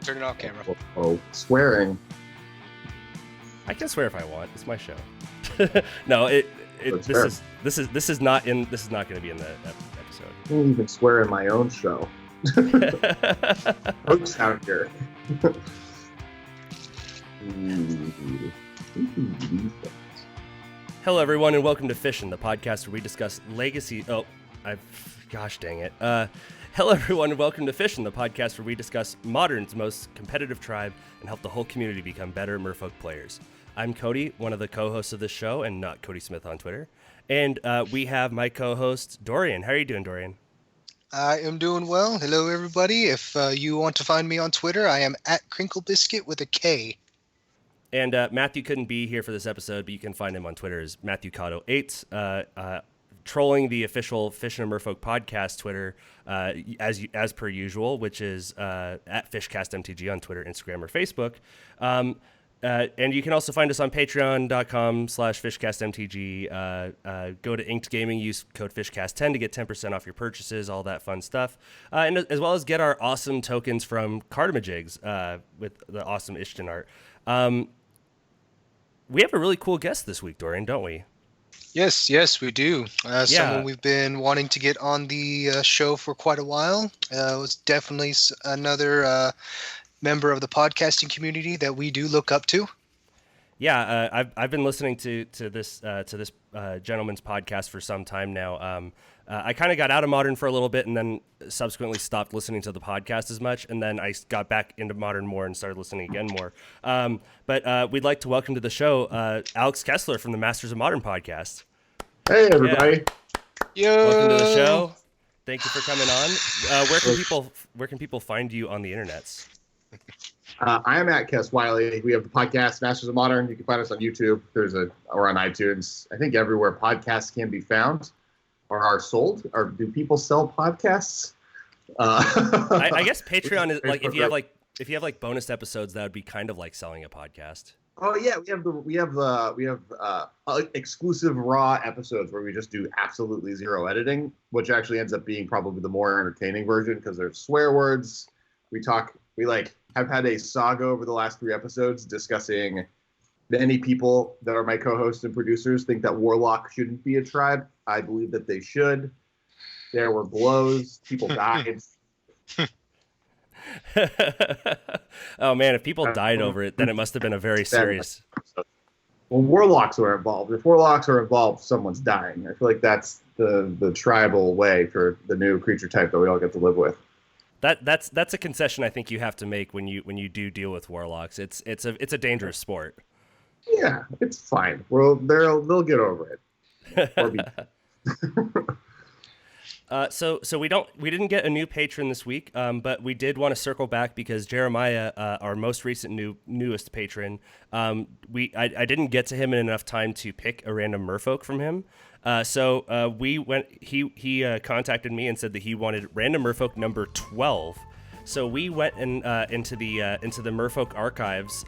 Turn it off camera. Oh, swearing. I can swear if I want. It's my show. No, this is not going to be in the episode. I can't even swear in my own show. Hooks out here. Hello, everyone, and welcome to Fishin, the podcast where we discuss legacy. Gosh dang it. Hello, everyone, and welcome to Fishin, the podcast where we discuss Modern's most competitive tribe and help the whole community become better Merfolk players. I'm Kody, one of the co-hosts of this show, and not Kody Smith on Twitter. And we have my co-host, Dorian. How are you doing, Dorian? I am doing well. Hello, everybody. If you want to find me on Twitter, I am at CrinkleBiscuit with a K. And Matthew couldn't be here for this episode, but you can find him on Twitter as MatthewCotto8, trolling the official Fishin and Merfolk Podcast Twitter as per usual, which is at FishCastMTG on Twitter, Instagram, or Facebook. And you can also find us on patreon.com/FishCastMTG. Go to Inked Gaming, use code FishCast10 to get 10% off your purchases, all that fun stuff. And as well as get our awesome tokens from Cardamajigs with the awesome Ishtan art. We have a really cool guest this week, Dorian, don't we? Yes, we do. Someone we've been wanting to get on the show for quite a while. It was definitely another member of the podcasting community that we do look up to. Yeah, I've been listening to this gentleman's podcast for some time now. I kind of got out of Modern for a little bit and then subsequently stopped listening to the podcast as much. And then I got back into Modern more and started listening again more. But we'd like to welcome to the show Alex Kessler from the Masters of Modern podcast. Hey, everybody. Yeah. Welcome to the show. Thank you for coming on. Where can people find you on the internets? I am at Kess Wiley. We have the podcast Masters of Modern. You can find us on YouTube. Or on iTunes. I think everywhere podcasts can be found or are sold. Or do people sell podcasts? I guess Patreon is like if you have bonus episodes, that would be kind of like selling a podcast. Oh yeah, we have exclusive raw episodes where we just do absolutely zero editing, which actually ends up being probably the more entertaining version because there's swear words. We have had a saga over the last 3 episodes discussing many people that are my co-hosts and producers think that Warlock shouldn't be a tribe. I believe that they should. There were blows. People died. Oh man, if people died over it, then it must have been a very serious. Well, Warlocks were involved. If Warlocks are involved, someone's dying. I feel like that's the tribal way for the new creature type that we all get to live with. That's a concession I think you have to make when you do deal with Warlocks. It's a dangerous sport. Yeah, it's fine. Well, they'll get over it. So we didn't get a new patron this week, but we did want to circle back because Jeremiah, our most recent newest patron, I didn't get to him in enough time to pick a random Merfolk from him. So we went. He contacted me and said that he wanted random Merfolk number 12. So we went into the Merfolk archives,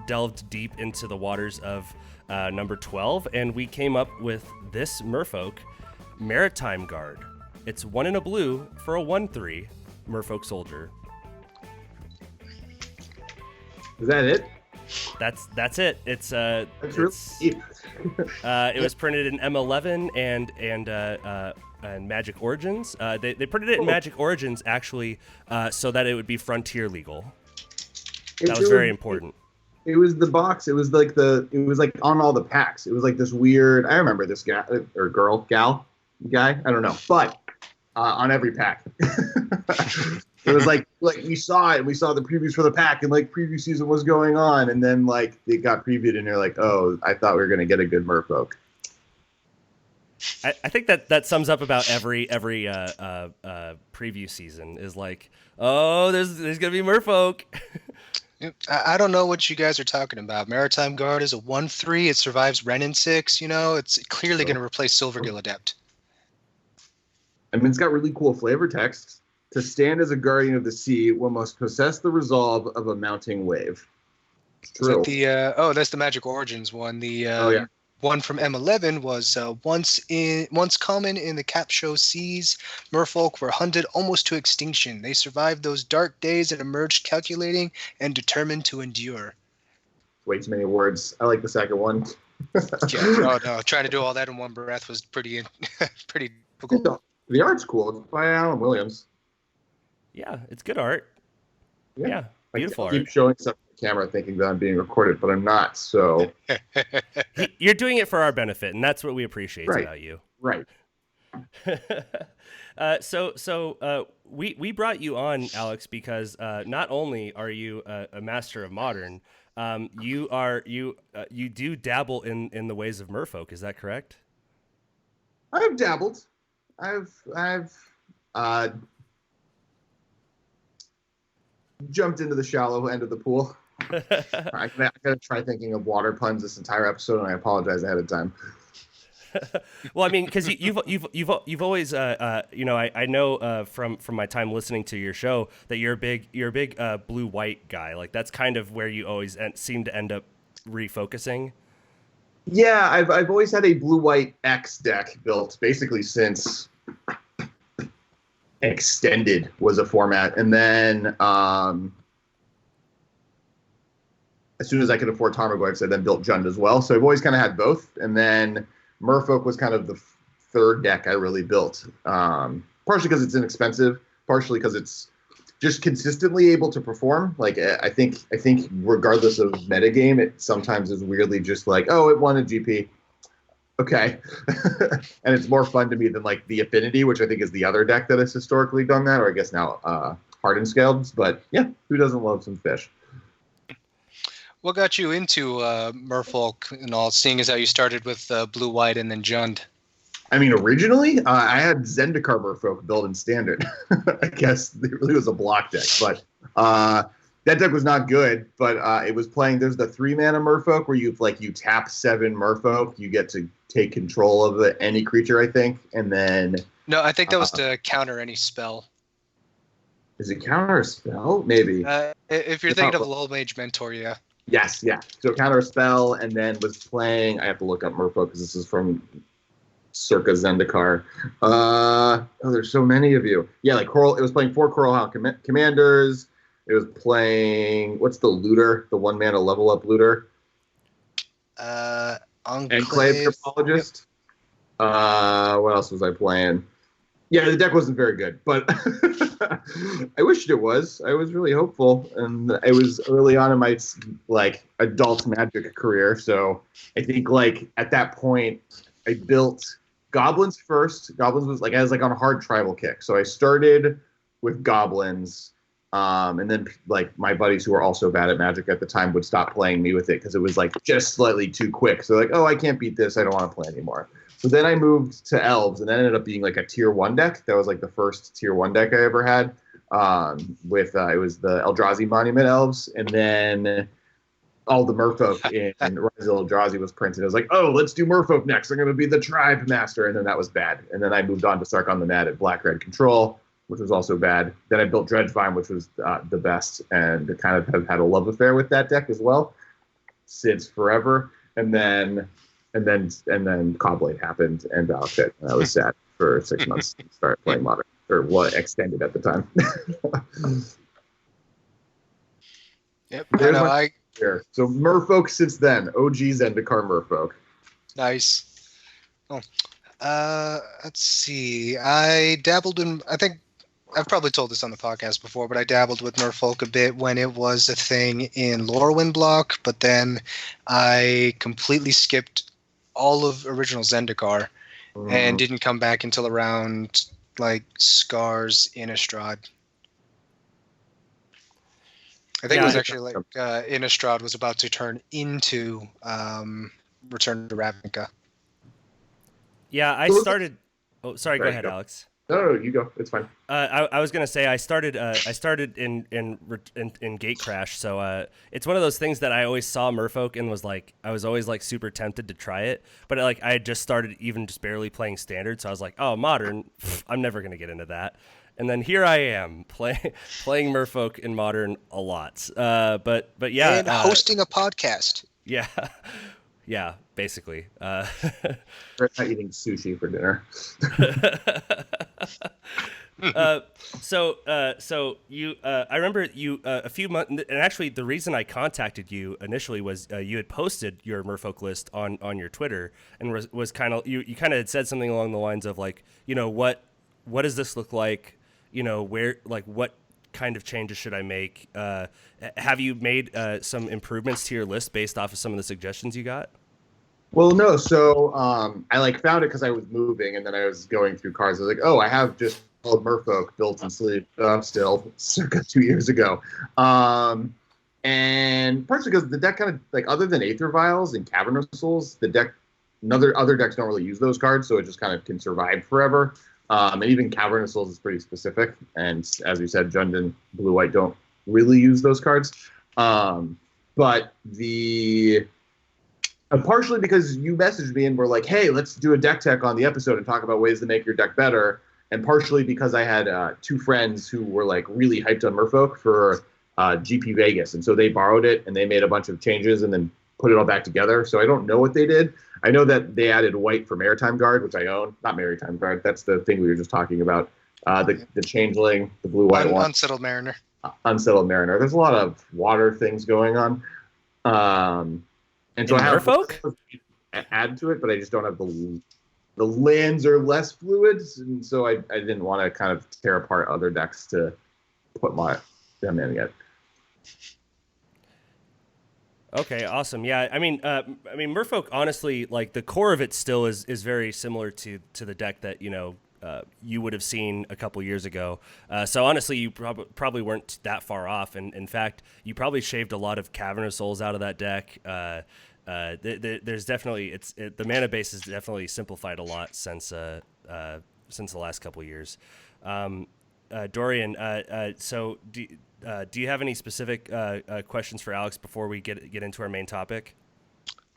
delved deep into the waters of number 12, and we came up with this Merfolk, Maritime Guard. It's 1 in a blue for a 1/3 Merfolk soldier. Is that it? That's it. It's really it was printed in M11 and Magic Origins. They printed it in Magic Origins actually, so that it would be Frontier legal. That was very important. It was the box. It was like on all the packs. It was like this weird. I remember this guy or gal, guy. I don't know, but on every pack. It was like we saw it. We saw the previews for the pack, and like preview season was going on, and then like it got previewed, and you're like, oh, I thought we were gonna get a good Merfolk. I think that sums up about every preview season is like, oh, there's gonna be Merfolk. I don't know what you guys are talking about. Maritime Guard is a 1/3. It survives Ren and 6. It's clearly going to replace Silvergill Adept. I mean, it's got really cool flavor text. To stand as a guardian of the sea, one must possess the resolve of a mounting wave. True. Like that's the Magic Origins one. One from M11 was once common in the Cap Show seas. Merfolk were hunted almost to extinction. They survived those dark days and emerged calculating and determined to endure. Way too many words. I like the second one. Yeah, no, trying to do all that in one breath was pretty difficult. The art's cool. It's by Alan Williams. Yeah, it's good art. Yeah, beautiful I art. keep showing stuff on the camera thinking that I'm being recorded, but I'm not, so... You're doing it for our benefit, and that's what we appreciate about you. Right. So we brought you on, Alex, because not only are you a master of modern, you do dabble in the ways of Merfolk. Is that correct? I've dabbled. I've jumped into the shallow end of the pool. I gotta try thinking of water puns this entire episode, and I apologize ahead of time. Well, I mean, because you've always I know from my time listening to your show that you're a big blue-white guy. Like that's kind of where you always seem to end up refocusing. Yeah, I've always had a blue-white X deck built basically since Extended was a format, and then as soon as I could afford Tarmogoyfs, I then built Jund as well. So I've always kind of had both, and then Merfolk was kind of the third deck I really built, partially because it's inexpensive, partially because it's just consistently able to perform. Like I think regardless of metagame, it sometimes is weirdly just like, oh, it won a GP. Okay. And it's more fun to me than like the Affinity, which I think is the other deck that has historically done that, or I guess now Hardened Scaled. But yeah, who doesn't love some fish? What got you into Merfolk and all, seeing as how you started with blue-white and then Jund? I mean, originally, I had Zendikar Merfolk built in Standard. I guess it really was a block deck, but that deck was not good. But it was playing. There's the 3-mana Merfolk where you tap 7 Merfolk, you get to take control of any creature, I think, and then. No, I think that was to counter any spell. Is it counter a spell? Maybe. If you're thinking of Lull Mage Mentor, yeah. Yes, yeah. So counter a spell, and then was playing. I have to look up Merfolk because this is from circa Zendikar. There's so many of you. Yeah, like Coral. It was playing 4 Coral Hound Commanders. It was playing. What's the looter? The 1-mana level up looter. Enclave Topologist. What else was I playing? Yeah, the deck wasn't very good, but I wished it was. I was really hopeful, and it was early on in my adult Magic career. So I think at that point, I built Goblins first. Goblins was I was on a hard tribal kick, so I started with Goblins, and then my buddies who were also bad at Magic at the time would stop playing me with it because it was just slightly too quick. So oh, I can't beat this. I don't want to play anymore. So then I moved to Elves, and that ended up being a tier 1 deck. That was the first tier 1 deck I ever had. It was the Eldrazi Monument Elves, and then all the Merfolk in Rise of Eldrazi was printed. I was oh, let's do Merfolk next. I'm going to be the Tribe Master, and then that was bad. And then I moved on to Sarkon the Mad at Black-Red Control, which was also bad. Then I built Dredgevine, which was the best, and kind of have had a love affair with that deck as well since forever. And then Cobblade happened and Valakut, and I was sad for 6 months to start playing Modern, or Extended at the time. Yep. So Merfolk since then, OG Zendikar Merfolk. Nice. Oh, let's see. I dabbled in. I think I've probably told this on the podcast before, but I dabbled with Merfolk a bit when it was a thing in Lorwyn block, but then I completely skipped all of original Zendikar and didn't come back until around Scars Innistrad. I think it was actually Innistrad was about to turn into Return to Ravnica. Yeah, I started. Oh, sorry. Go ahead, Alex. No, you go. It's fine. I was gonna say I started in Gatecrash, so it's one of those things that I always saw Merfolk and was I was always super tempted to try it, but I had just started even just barely playing Standard, so I was oh, Modern, I'm never gonna get into that. And then here I am playing Merfolk in Modern a lot, but yeah, and hosting a podcast. Yeah. Yeah, basically. We're not eating sushi for dinner. So you, I remember you a few months, and actually the reason I contacted you initially was you had posted your Merfolk list on your Twitter, and was kind of you kind of had said something along the lines of like, what does this look like, where, like, what kind of changes should I make? Have you made some improvements to your list based off of some of the suggestions you got? Well, no. So I found it because I was moving, and then I was going through cards. I was like, oh, I have just old Merfolk built and sleeved still, circa 2 years ago. And partially because the deck kind of, other than Aether Vials and Cavernous Souls, the deck, other decks don't really use those cards, so it just kind of can survive forever. And even Cavernous Souls is pretty specific. And as you said, Jund, Blue-White don't really use those cards. But partially because you messaged me and were like, hey, let's do a deck tech on the episode and talk about ways to make your deck better. And partially because I had two friends who were really hyped on Merfolk for GP Vegas. And so they borrowed it and they made a bunch of changes and then put it all back together. So I don't know what they did. I know that they added white for Maritime Guard, which I own. Not Maritime Guard. That's the thing we were just talking about. The Changeling, the blue-white one. Unsettled Mariner. Unsettled Mariner. There's a lot of water things going on. And so I have Merfolk? add to it, but I just don't have the lands are less fluid, and so I didn't want to kind of tear apart other decks to put them in yet. Okay, awesome. Yeah, I mean, Merfolk, honestly, the core of it still is very similar to the deck that you would have seen a couple years ago. So honestly, you probably weren't that far off, and in fact, you probably shaved a lot of Cavernous Souls out of that deck. There's definitely the mana base is definitely simplified a lot since the last couple of years. Dorian, so do you have any specific questions for Alex before we get into our main topic?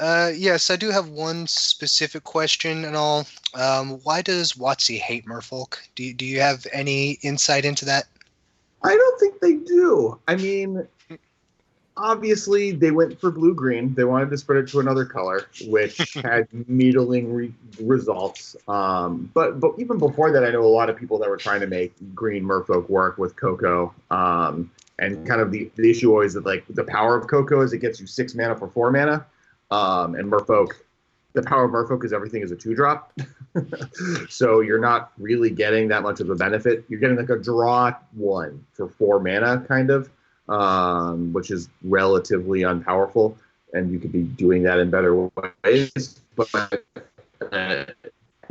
Yes, I do have one specific question and all. Why does WotC hate Merfolk? Do you have any insight into that? I don't think they do. I mean, obviously they went for blue-green. They wanted to spread it to another color, which had middling results. But even before that, I know a lot of people that were trying to make green Merfolk work with Coco. And kind of the issue always that the power of Coco is it gets you 6 mana for 4 mana. And Merfolk, the power of Merfolk is everything is a 2-drop. So you're not really getting that much of a benefit. You're getting a draw 1 for 4 mana kind of, which is relatively unpowerful. And you could be doing that in better ways. But I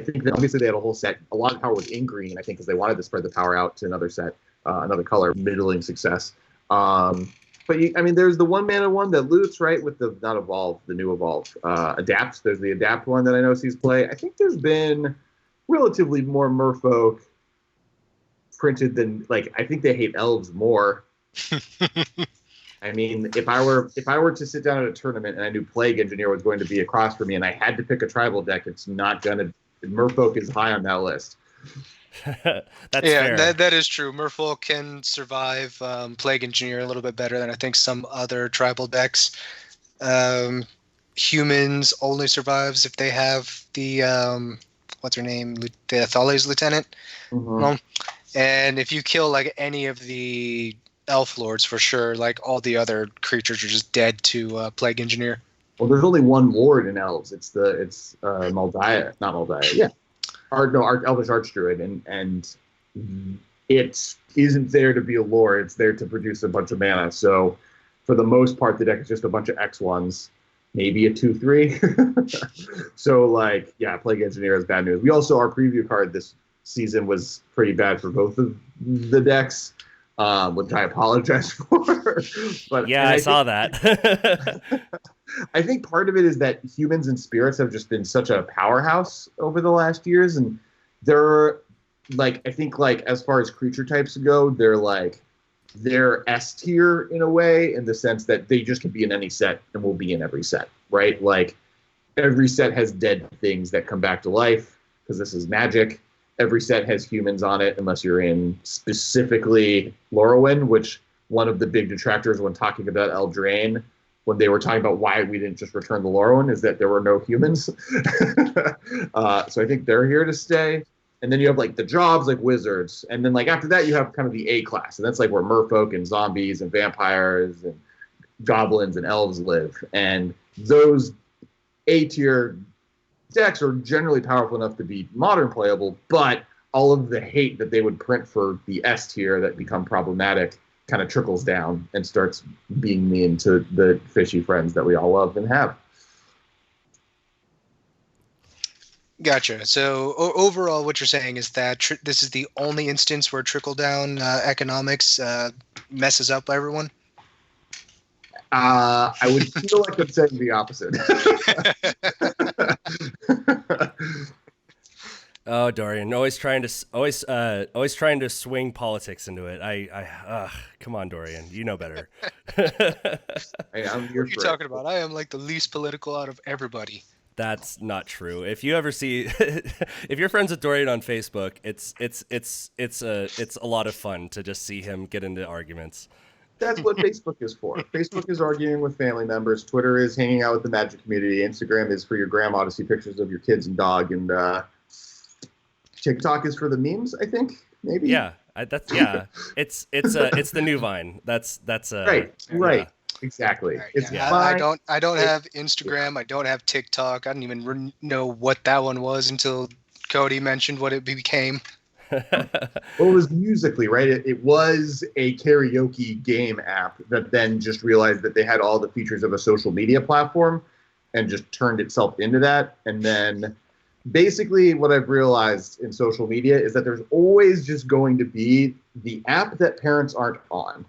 think that obviously they had a whole set. A lot of power was in green, I think, because they wanted to spread the power out to another set, another color, middling success. But there's the 1 mana one that loots, right, with the not evolve, the new evolve, adapt. There's the adapt one that I know sees play. I think there's been relatively more Merfolk printed than I think they hate elves more. I mean, if I were to sit down at a tournament and I knew Plague Engineer was going to be across for me and I had to pick a tribal deck, it's not gonna. Merfolk is high on that list. That's fair. That is true. Merfolk can survive Plague Engineer a little bit better than I think some other tribal decks. Humans only survives if they have the what's her name, the Thales Lieutenant. Mm-hmm. And if you kill any of the Elf Lords, for sure, all the other creatures are just dead to Plague Engineer. Well, there's only one Lord in Elves. It's Maldiah, not Maldiah. Yeah. Elvish Archdruid, and it isn't there to be a lore. It's there to produce a bunch of mana. So, for the most part, the deck is just a bunch of X1s, maybe a 2/3. So, Plague Engineer is bad news. We also, our preview card this season was pretty bad for both of the decks, which I apologize for. But yeah, I saw that. I think part of it is that humans and spirits have just been such a powerhouse over the last years, and they're I think as far as creature types go, they're S tier in a way, in the sense that they just can be in any set and will be in every set, right? Every set has dead things that come back to life because this is Magic. Every set has humans on it, unless you're in specifically Lorwyn, which one of the big detractors when talking about Eldraine when they were talking about why we didn't just return the Lorwyn, is that there were no humans. So I think they're here to stay. And then you have like the jobs, like wizards. And then like after that, you have kind of the A class. And that's like where merfolk and zombies and vampires and goblins and elves live. And those A tier decks are generally powerful enough to be modern playable, but all of the hate that they would print for the S tier that become problematic kind of trickles down and starts being mean to the fishy friends that we all love and have. Gotcha. So overall, what you're saying is that this is the only instance where trickle-down economics messes up everyone? I would feel like I'm saying the opposite. Oh, Dorian, always trying to swing politics into it. Come on, Dorian, you know better. Hey, I'm what are you talking about? I am like the least political out of everybody. That's not true. If you ever see, if you're friends with Dorian on Facebook, it's a lot of fun to just see him get into arguments. That's what Facebook is for. Facebook is arguing with family members. Twitter is hanging out with the Magic community. Instagram is for your grandma to see pictures of your kids and dog. And TikTok is for the memes, I think, maybe. Yeah, it's the new Vine. That's right. Yeah. Exactly. Right, yeah. I don't have Instagram. I don't have TikTok. I didn't even know what that one was until Kody mentioned what it became. Well, it was Musical.ly, right? It was a karaoke game app that then just realized that they had all the features of a social media platform and just turned itself into that. And then basically what I've realized in social media is that there's always just going to be the app that parents aren't on.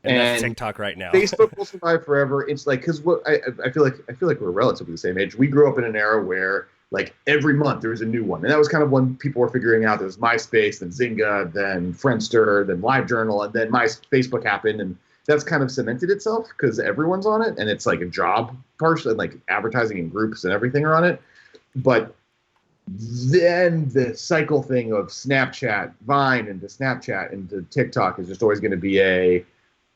And that's TikTok right now. Facebook will survive forever. It's like, because what I feel like we're relatively the same age. We grew up in an era where like every month there was a new one, and that was kind of when people were figuring out there was MySpace, then Zynga, then Friendster, then LiveJournal, and then Facebook happened, and that's kind of cemented itself because everyone's on it, and it's like a job partially, like advertising and groups and everything are on it. But then the cycle thing of Snapchat, Vine, into Snapchat, into TikTok is just always going to be a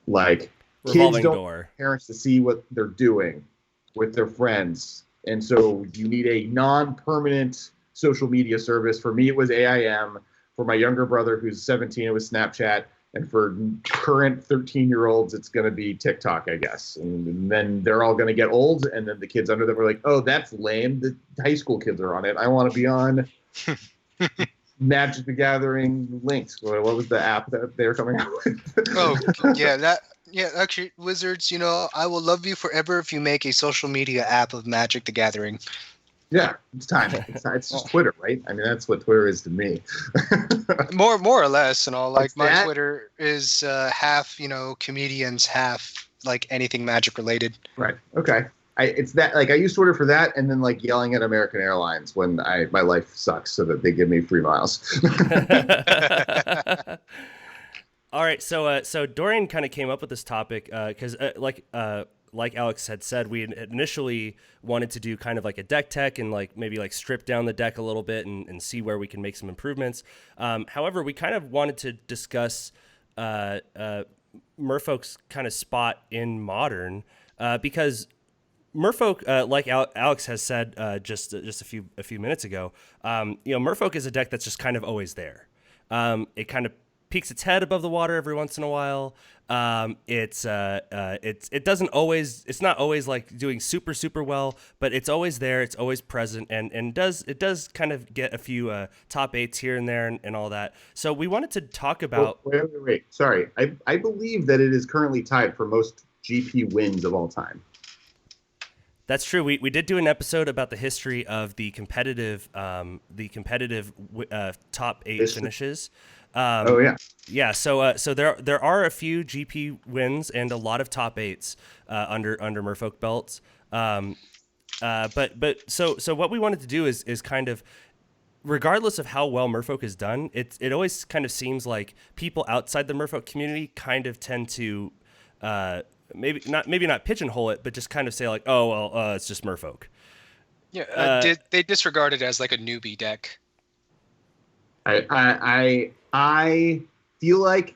like revolving kids don't door. want parents to see what they're doing with their friends, and so you need a non-permanent social media service. For me, it was AIM. For my younger brother, who's 17, it was Snapchat, and for current 13-year-olds, it's going to be TikTok, I guess. And then they're all going to get old, and then the kids under them are like, "Oh, that's lame. The high school kids are on it. I want to be on." Magic the Gathering links. What was the app that they were coming out with? Oh, yeah, actually, Wizards, I will love you forever if you make a social media app of Magic the Gathering. Yeah, it's time. It's just Twitter, right? I mean, that's what Twitter is to me. more or less, and all. Like What's my that? Twitter is half, comedians, half like anything Magic related. Right. Okay. It's that, like, I use Twitter for that, and then like yelling at American Airlines when my life sucks so that they give me free miles. All right, so Dorian kind of came up with this topic because like Alex had said, we had initially wanted to do kind of like a deck tech and like maybe like strip down the deck a little bit and see where we can make some improvements. However, we kind of wanted to discuss Merfolk's kind of spot in Modern because Merfolk, like Alex has said just a few minutes ago, Merfolk is a deck that's just kind of always there. It kind of peeks its head above the water every once in a while. It's not always like doing super well, but it's always there. It's always present, and it does kind of get a few top eights here and there and all that. So we wanted to talk about. Wait. Sorry, I believe that it is currently tied for most GP wins of all time. That's true. We did do an episode about the history of the competitive top eight finishes. Yeah. So there are a few GP wins and a lot of top eights under Merfolk belts. But what we wanted to do is kind of, regardless of how well Merfolk is done, it always kind of seems like people outside the Merfolk community kind of tend to maybe not pigeonhole it, but just kind of say like, oh well, it's just Merfolk. Yeah, they disregard it as like a newbie deck. I feel like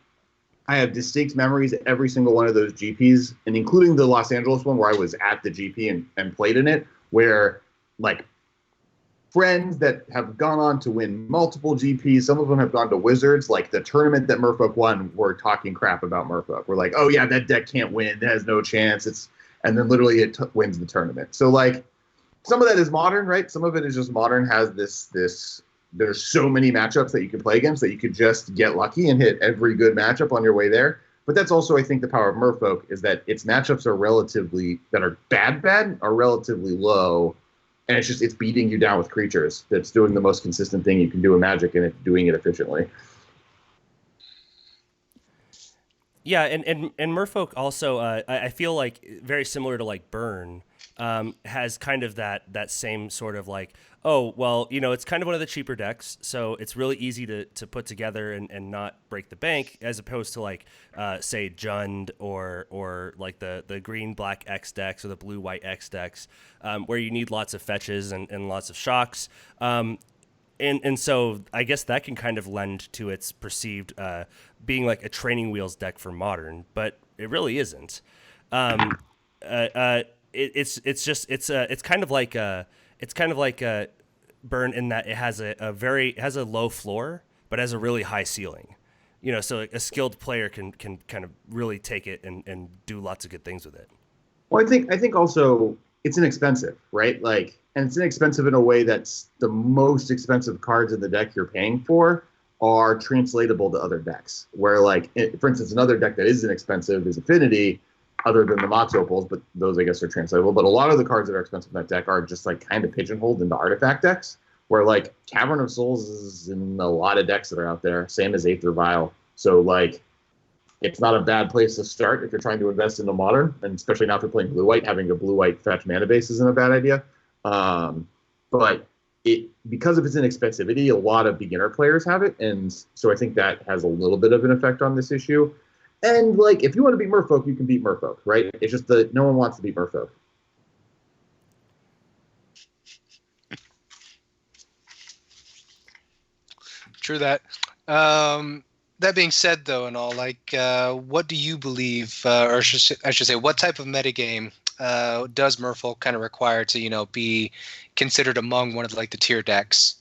I have distinct memories of every single one of those GPs, and including the Los Angeles one where I was at the GP and played in it, where like friends that have gone on to win multiple GPs, some of them have gone to Wizards, like the tournament that Merfolk won, were talking crap about Merfolk. We're like, oh yeah, that deck can't win, it has no chance. And then literally it wins the tournament. So like some of that is modern, right? Some of it is just modern, has this there's so many matchups that you can play against that you could just get lucky and hit every good matchup on your way there. But that's also, I think, the power of Merfolk is that its matchups are relatively low. And it's beating you down with creatures. That's doing the most consistent thing you can do in Magic, and it's doing it efficiently. Yeah, and Merfolk also, I feel like very similar to like Burn, has kind of that same sort of like, oh, well, it's kind of one of the cheaper decks, so it's really easy to put together and not break the bank, as opposed to like, say, Jund or like the green-black X decks or the blue-white X decks, where you need lots of fetches and lots of shocks. And so I guess that can kind of lend to its perceived being like a training wheels deck for Modern, but it really isn't. It's kind of like a Burn in that it has a low floor but has a really high ceiling. So a skilled player can kind of really take it and do lots of good things with it. Well, I think also it's inexpensive, right? Like, and it's inexpensive in a way that's the most expensive cards in the deck you're paying for are translatable to other decks. Where, like, for instance, another deck that is inexpensive is Affinity, other than the Mox Opals, but those I guess are translatable. But a lot of the cards that are expensive in that deck are just like kind of pigeonholed into artifact decks, where like Cavern of Souls is in a lot of decks that are out there, same as Aether Vial. So like, it's not a bad place to start if you're trying to invest into Modern, and especially now if you're playing blue-white, having a blue-white fetch mana base isn't a bad idea. But because of its inexpensivity, a lot of beginner players have it, and so I think that has a little bit of an effect on this issue. And like, if you want to beat Merfolk, you can beat Merfolk, right? It's just that no one wants to beat Merfolk. True that. That being said, though, and all, like, what do you believe, or I should say, what type of metagame does Merfolk kind of require to, be considered among one of like the tier decks?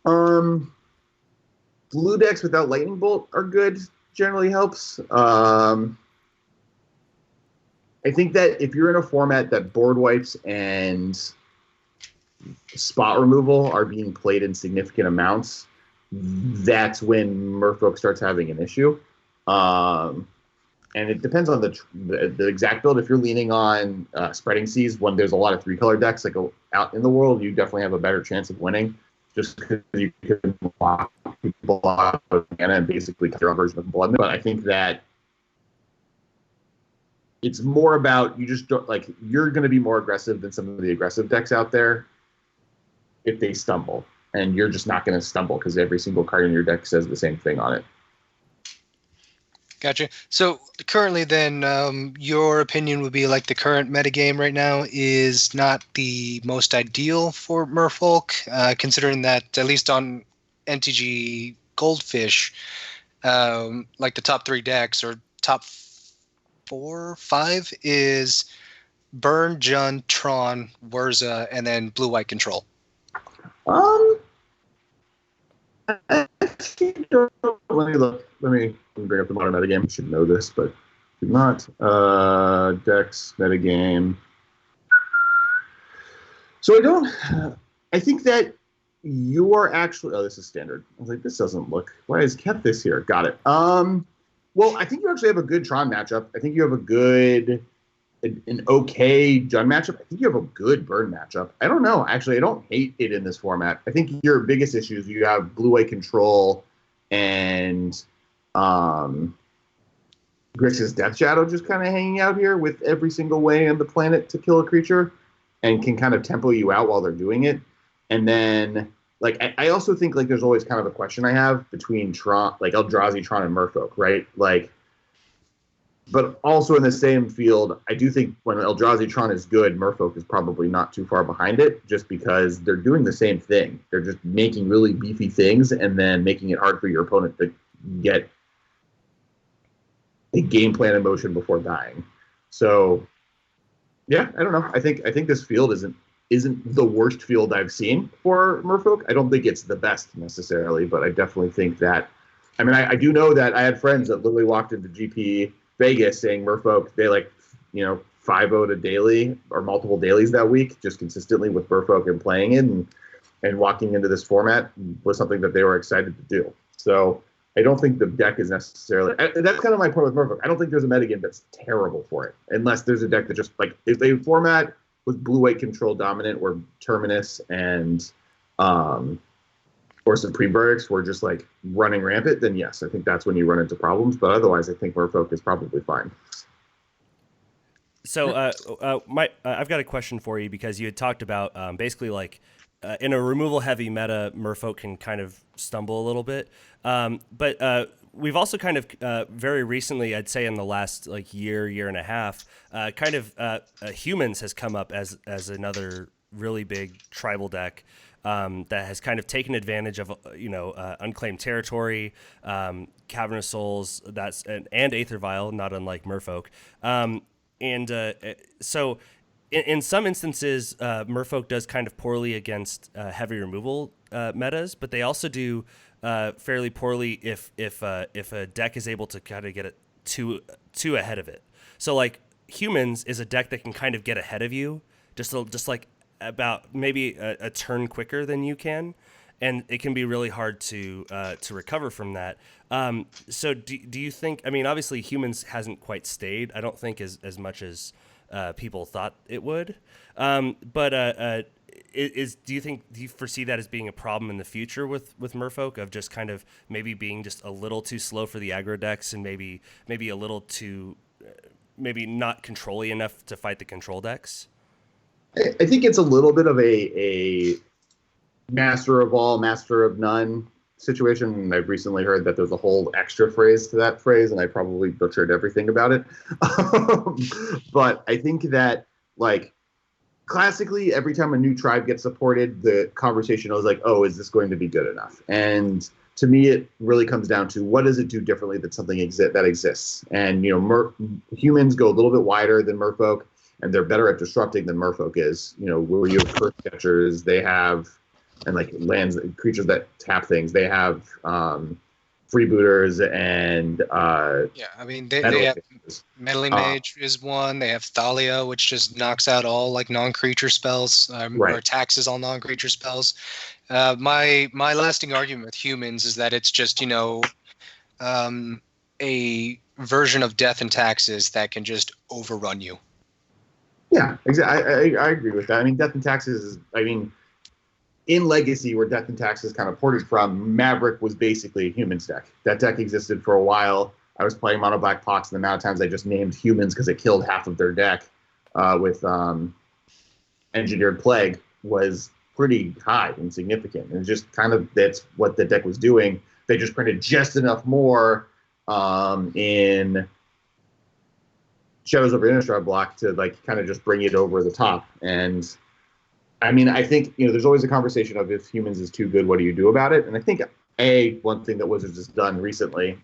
Blue decks without Lightning Bolt are good. Generally helps. I think that if you're in a format that board wipes and spot removal are being played in significant amounts, that's when Merfolk starts having an issue. And it depends on the exact build. If you're leaning on Spreading Seas, when there's a lot of 3-color decks like out in the world, you definitely have a better chance of winning, just because you can block people out of mana and basically cut your own version of Blood. But I think that it's more about, you just don't, like, you're going to be more aggressive than some of the aggressive decks out there if they stumble. And you're just not going to stumble because every single card in your deck says the same thing on it. Gotcha. So currently then, your opinion would be like the current metagame right now is not the most ideal for Merfolk, considering that at least on NTG Goldfish, like the top 3 decks or top 4, 5 is Burn, Jund, Tron, Wurza, and then Blue-White Control. Actually, let me look. Let me bring up the modern metagame. I should know this, but did not. Dex metagame. So I think that you are actually. Oh, this is standard. I was like, this doesn't look. Why has kept this here? Got it. Well, I think you actually have a good Tron matchup. I think you have an okay Jund matchup. I think you have a good Burn matchup. I don't know. Actually, I don't hate it in this format. I think your biggest issues, you have Blue-White Control and Grixis Death Shadow just kind of hanging out here with every single way on the planet to kill a creature and can kind of tempo you out while they're doing it. And then, like, I also think, like, there's always kind of a question I have between Tron, like Eldrazi, Tron, and Merfolk, right? Like, but also in the same field, I do think when Eldrazi Tron is good, Merfolk is probably not too far behind it, just because they're doing the same thing. They're just making really beefy things and then making it hard for your opponent to get a game plan in motion before dying. So yeah, I don't know. I think this field isn't the worst field I've seen for Merfolk. I don't think it's the best necessarily, but I definitely think that. I mean, I do know that I had friends that literally walked into GP Vegas saying Merfolk, they 5-0 to daily or multiple dailies that week, just consistently with Merfolk and playing it, and walking into this format was something that they were excited to do. So I don't think the deck is necessarily. That's kind of my point with Merfolk. I don't think there's a metagame that's terrible for it, unless there's a deck that just if they format with blue-white control dominant or Terminus and or Supreme Verdicts were just running rampant, then yes, I think that's when you run into problems. But otherwise, I think Merfolk is probably fine. So, I've got a question for you because you had talked about basically in a removal-heavy meta, Merfolk can kind of stumble a little bit. But we've also kind of very recently, I'd say in the last year and a half, Humans has come up as another really big tribal deck that has kind of taken advantage of unclaimed territory, Cavern of Souls, and Aether Vial, not unlike Merfolk. So in some instances, Merfolk does kind of poorly against heavy removal metas, but they also do fairly poorly if a deck is able to kind of get it two ahead of it. So Humans is a deck that can kind of get ahead of you, just about maybe a turn quicker than you can, and it can be really hard to recover from that. So do you think? I mean, obviously, Humans hasn't quite stayed. I don't think as much as people thought it would. But do you foresee that as being a problem in the future with Merfolk, of just kind of maybe being just a little too slow for the aggro decks, and maybe a little too maybe not control-y enough to fight the control decks? I think it's a little bit of a master of all, master of none situation. And I've recently heard that there's a whole extra phrase to that phrase, and I probably butchered everything about it. But I think that classically, every time a new tribe gets supported, the conversation was oh, is this going to be good enough? And to me, it really comes down to what does it do differently that something that exists. And Humans go a little bit wider than Merfolk, and they're better at disrupting than Merfolk is. Where you have curse catchers, they have, and lands, creatures that tap things, they have freebooters and I mean they have Meddling Mage is one. They have Thalia, which just knocks out all non-creature spells, or taxes all non-creature spells. My lasting argument with Humans is that it's just a version of Death and Taxes that can just overrun you. Yeah, exactly. I agree with that. I mean, Death and Taxes is, in Legacy, where Death and Taxes kind of ported from, Maverick was basically a Humans deck. That deck existed for a while. I was playing Mono Black Pox, and the amount of times I just named Humans because it killed half of their deck with Engineered Plague was pretty high and significant. And just kind of that's what the deck was doing. They just printed just enough more in Shadows over Innistrad block to kind of just bring it over the top. And I mean, I think there's always a conversation of if Humans is too good, what do you do about it? And I think one thing that Wizards has done recently,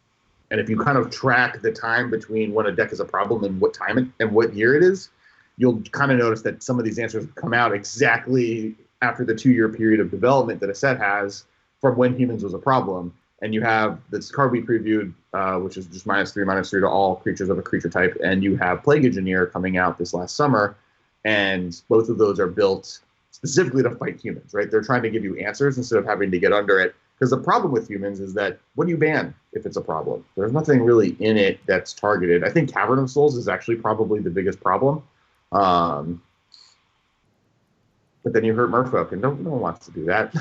and if you kind of track the time between when a deck is a problem and what time and what year it is, you'll kind of notice that some of these answers come out exactly after the 2-year period of development that a set has from when Humans was a problem. And you have this card we previewed, which is just -3/-3 to all creatures of a creature type. And you have Plague Engineer coming out this last summer. And both of those are built specifically to fight Humans, right? They're trying to give you answers instead of having to get under it. Because the problem with Humans is that what do you ban if it's a problem? There's nothing really in it that's targeted. I think Cavern of Souls is actually probably the biggest problem. But then you hurt Merfolk, and no one wants to do that.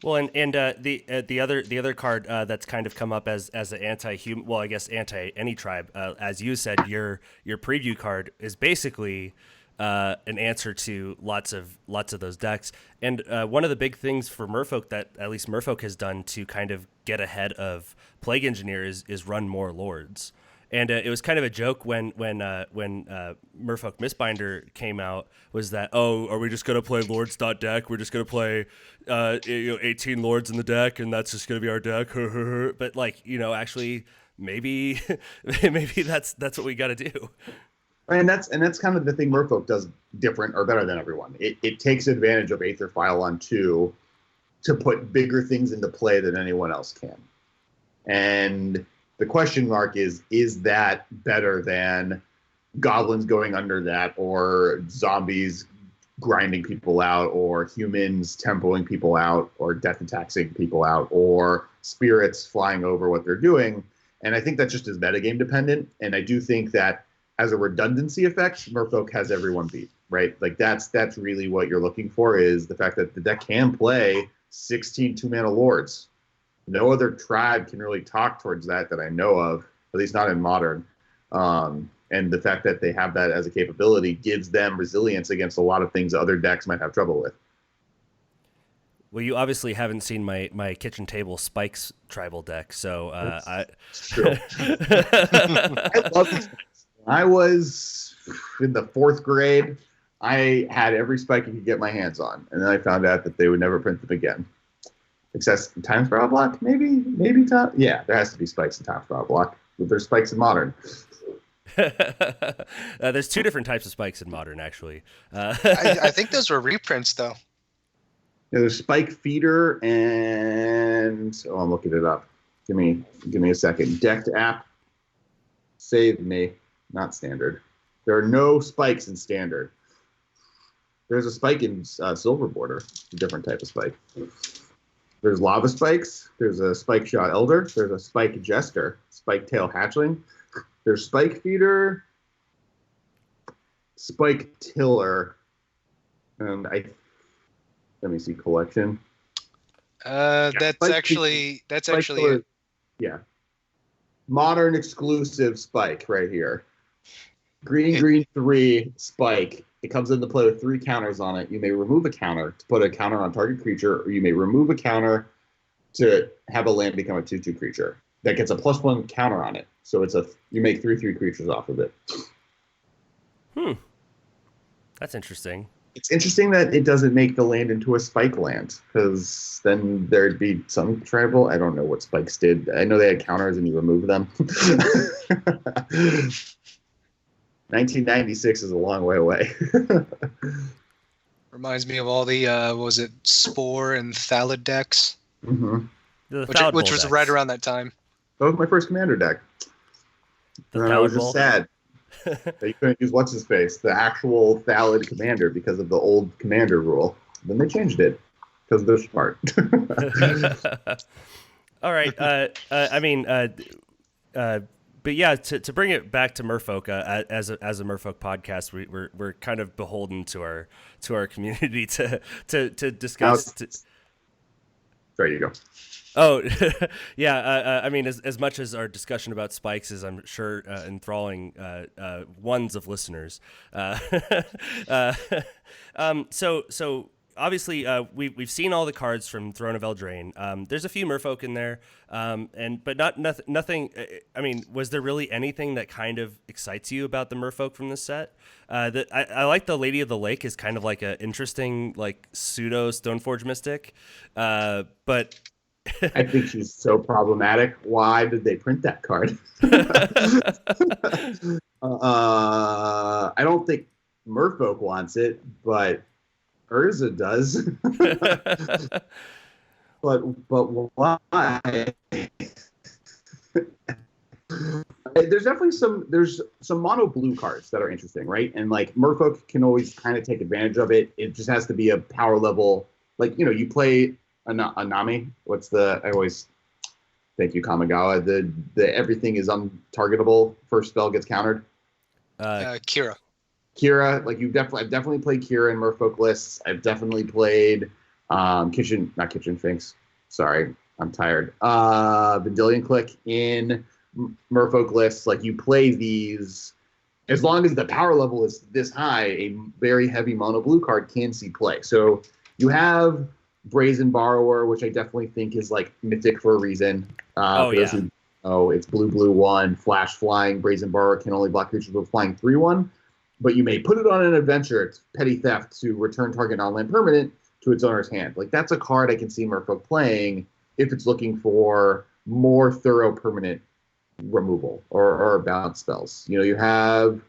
Well, and the other card that's kind of come up as an anti-human, well, I guess anti any tribe, as you said, your preview card is basically an answer to lots of those decks. And one of the big things for Merfolk that at least Merfolk has done to kind of get ahead of Plague Engineer is run more Lords. And it was kind of a joke when Merfolk Mistbinder came out, was that, oh, are we just going to play Lords.deck? We're just going to play 18 Lords in the deck, and that's just going to be our deck. But like, actually, maybe that's what we got to do. And that's kind of the thing Merfolk does different or better than everyone. It takes advantage of Aether File on 2 to put bigger things into play than anyone else can. And the question mark is that better than goblins going under that, or zombies grinding people out, or humans tempoing people out, or death taxing people out, or spirits flying over what they're doing? And I think that just is metagame dependent. And I do think that as a redundancy effect, Merfolk has everyone beat, right? Like that's really what you're looking for, is the fact that the deck can play 16 2-mana lords. No other tribe can really talk towards that I know of, at least not in Modern. And the fact that they have that as a capability gives them resilience against a lot of things other decks might have trouble with. Well, you obviously haven't seen my kitchen table Spikes tribal deck, so It's true. I love these spikes. I was in the 4th grade. I had every spike I could get my hands on, and then I found out that they would never print them again. Except Time Spiral Block, maybe yeah, there has to be spikes in Time Spiral Block, but there's spikes in Modern. There's 2 different types of spikes in Modern, actually. I think those were reprints, though. Yeah, there's Spike Feeder and I'm looking it up. Give me a second. Decked app. Save me. Not standard. There are no spikes in standard. There's a spike in Silver Border, a different type of spike. There's Lava Spikes. There's a Spike Shot Elder. There's a Spike Jester. Spike Tail Hatchling. There's Spike Feeder. Spike Tiller. And let me see collection. That's actually it. Yeah. Modern exclusive Spike right here. Green 3 Spike. It comes into play with 3 counters on it. You may remove a counter to put a counter on target creature, or you may remove a counter to have a land become a 2/2 creature. That gets a +1 counter on it. So you make 3/3 creatures off of it. That's interesting. It's interesting that it doesn't make the land into a spike land, because then there'd be some tribal. I don't know what spikes did. I know they had counters and you remove them. 1996 is a long way away. Reminds me of all the was it Spore and Thalid decks, Mm-hmm. which was right around that time. That was my first commander deck. And I was just sad that you couldn't use what's his face, the actual Thalid commander, because of the old commander rule. Then they changed it because they're smart. All right. But yeah, to bring it back to Merfolk, as a Merfolk podcast, we're kind of beholden to our community to discuss. There you go. Oh, yeah. As much as our discussion about spikes is, I'm sure, enthralling ones of listeners. So obviously, we've seen all the cards from Throne of Eldraine. There's a few Merfolk in there, but nothing. I mean, was there really anything that kind of excites you about the Merfolk from this set? I like the Lady of the Lake is kind of like an interesting, like, pseudo Stoneforge Mystic, but. I think she's so problematic. Why did they print that card? I don't think Merfolk wants it, but Urza does. but why? There's definitely some mono blue cards that are interesting, right? And like Merfolk can always kind of take advantage of it. It just has to be a power level. Like, you play Anami. Thank you, Kamigawa. The everything is untargetable. First spell gets countered. Kira, like I've definitely played Kira in Merfolk lists. I've definitely played not Kitchen Finks. Sorry, I'm tired. Vendilion Click in Merfolk lists. Like, you play these, as long as the power level is this high, a very heavy mono blue card can see play. So you have Brazen Borrower, which I definitely think is like mythic for a reason. oh, it's blue, blue 1, flash flying, brazen borrower can only block creatures with flying 3/1. But you may put it on an adventure. It's petty theft to return target non-land permanent to its owner's hand. Like, that's a card I can see Merfolk playing if it's looking for more thorough permanent removal or bounce spells. You know, you have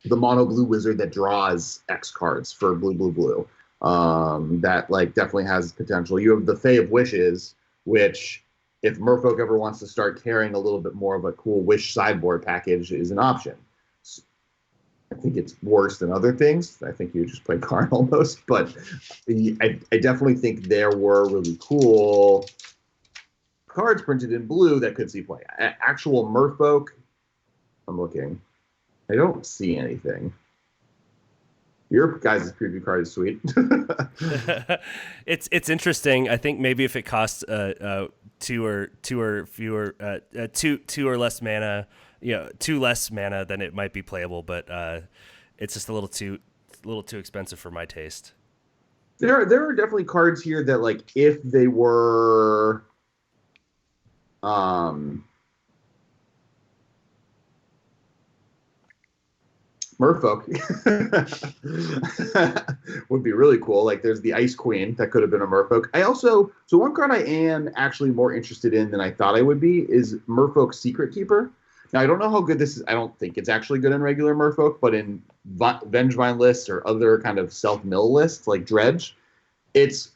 the mono blue wizard that draws X cards for blue, blue, blue. That like definitely has potential. You have the Fae of Wishes, which if Merfolk ever wants to start carrying a little bit more of a cool Wish sideboard package is an option. I think it's worse than other things. I think you just play Karn almost, but I definitely think there were really cool cards printed in blue that could see play. Actual Merfolk, I'm looking. I don't see anything. Your guys' preview card is sweet. It's interesting. I think maybe if it costs two or less mana, two less mana, then it might be playable. But it's just a little too expensive for my taste. There are definitely cards here that, like, if they were Merfolk would be really cool. Like, there's the Ice Queen that could have been a Merfolk. So one card I am actually more interested in than I thought I would be is Merfolk Secret Keeper. Now, I don't know how good this is. I don't think it's actually good in regular Merfolk, but in Vengevine lists or other kind of self-mill lists like Dredge, it's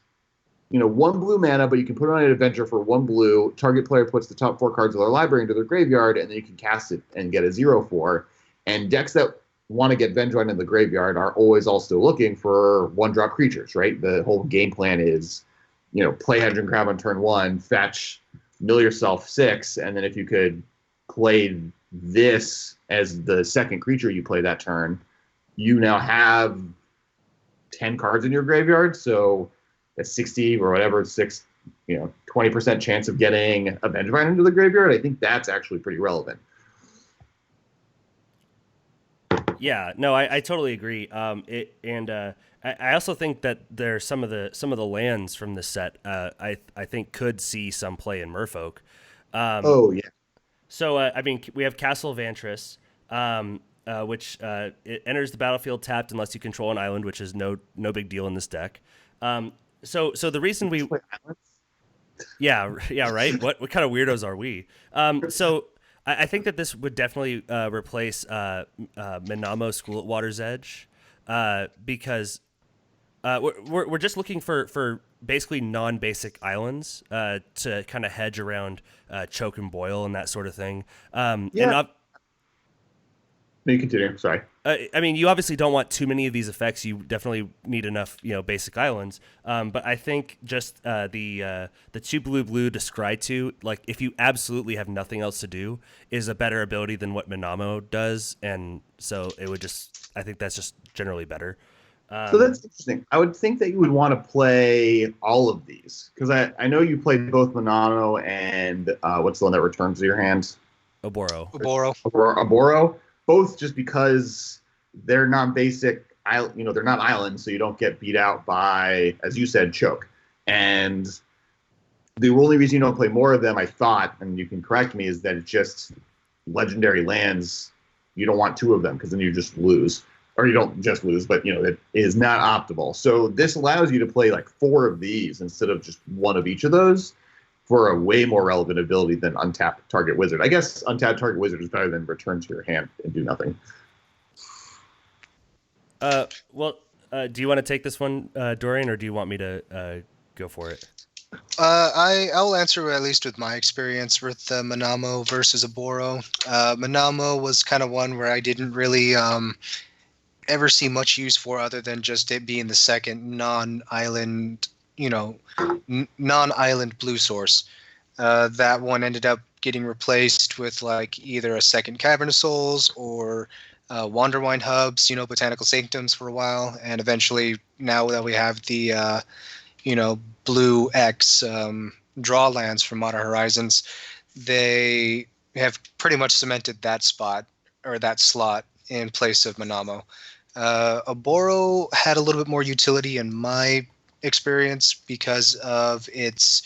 1 blue mana, but you can put it on an adventure for 1 blue. Target player puts the top 4 cards of their library into their graveyard, and then you can cast it and get a 0/4. And decks that want to get Vengevine in the graveyard are always also looking for 1-drop creatures, right? The whole game plan is, play Hedge and Crab on turn 1, fetch, mill yourself 6, and then if you could play this as the second creature you play that turn, you now have 10 cards in your graveyard, so a 60 or whatever, 20% chance of getting a Vengevine into the graveyard. I think that's actually pretty relevant. Yeah, no, I totally agree. I also think that there's some of the lands from the set I think could see some play in Merfolk. Oh yeah. So we have Castle Vantress, which it enters the battlefield tapped unless you control an island, which is no big deal in this deck. So the reason yeah, right. What kind of weirdos are we? So I think that this would definitely replace Minamo School at Water's Edge, because we're just looking for basically non-basic islands to kind of hedge around choke and boil and that sort of thing. Yeah. You continue. Sorry. You obviously don't want too many of these effects. You definitely need enough, basic islands. But I think just the 2 blue to scry to, like, if you absolutely have nothing else to do, is a better ability than what Minamo does, and so I think that's just generally better. So that's interesting. I would think that you would want to play all of these, because I know you played both Minamo and what's the one that returns to your hand? Oboro. Both just because they're non-basic, they're not islands, so you don't get beat out by, as you said, choke. And the only reason you don't play more of them, I thought, and you can correct me, is that it's just legendary lands. You don't want 2 of them because then you just lose. Or you don't just lose, but, it is not optimal. So this allows you to play like 4 of these instead of just 1 of each of those, for a way more relevant ability than Untapped Target Wizard. I guess Untapped Target Wizard is better than Return to your hand and do nothing. Do you want to take this one, Dorian, or do you want me to go for it? I'll answer at least with my experience with Minamo versus Oboro. Minamo was kind of one where I didn't really ever see much use for, other than just it being the second non-island non-island blue source. That one ended up getting replaced with like either a second Cavern of Souls or Wanderwine hubs, Botanical Sanctums for a while, and eventually now that we have the blue X draw lands from Modern Horizons, they have pretty much cemented that spot or that slot in place of Minamo. Oboro had a little bit more utility in my experience because of its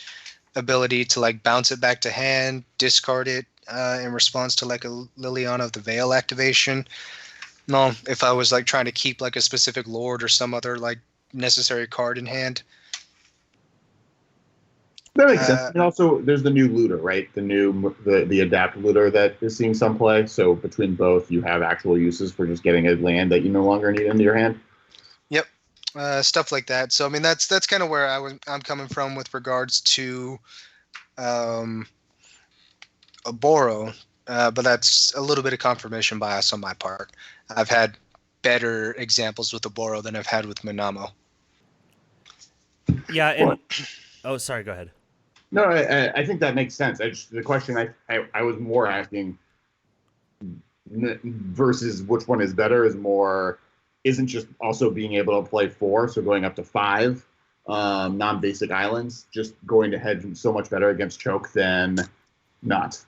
ability to like bounce it back to hand, discard it, in response to like a Liliana of the Veil activation. No, if I was like trying to keep like a specific lord or some other like necessary card in hand. That makes sense. And also, there's the new looter, right? The adapt looter that is seeing some play. So between both, you have actual uses for just getting a land that you no longer need into your hand. Yep, stuff like that. So I mean, that's kind of where I'm coming from with regards to a Boro, but that's a little bit of confirmation bias on my part. I've had better examples with the Boro than I've had with Minamo. Yeah, and oh, sorry, go ahead. No, I think that makes sense. The question I was more asking versus which one is better is more, isn't just also being able to play 4, so going up to 5 non-basic islands, just going to hedge so much better against choke than not.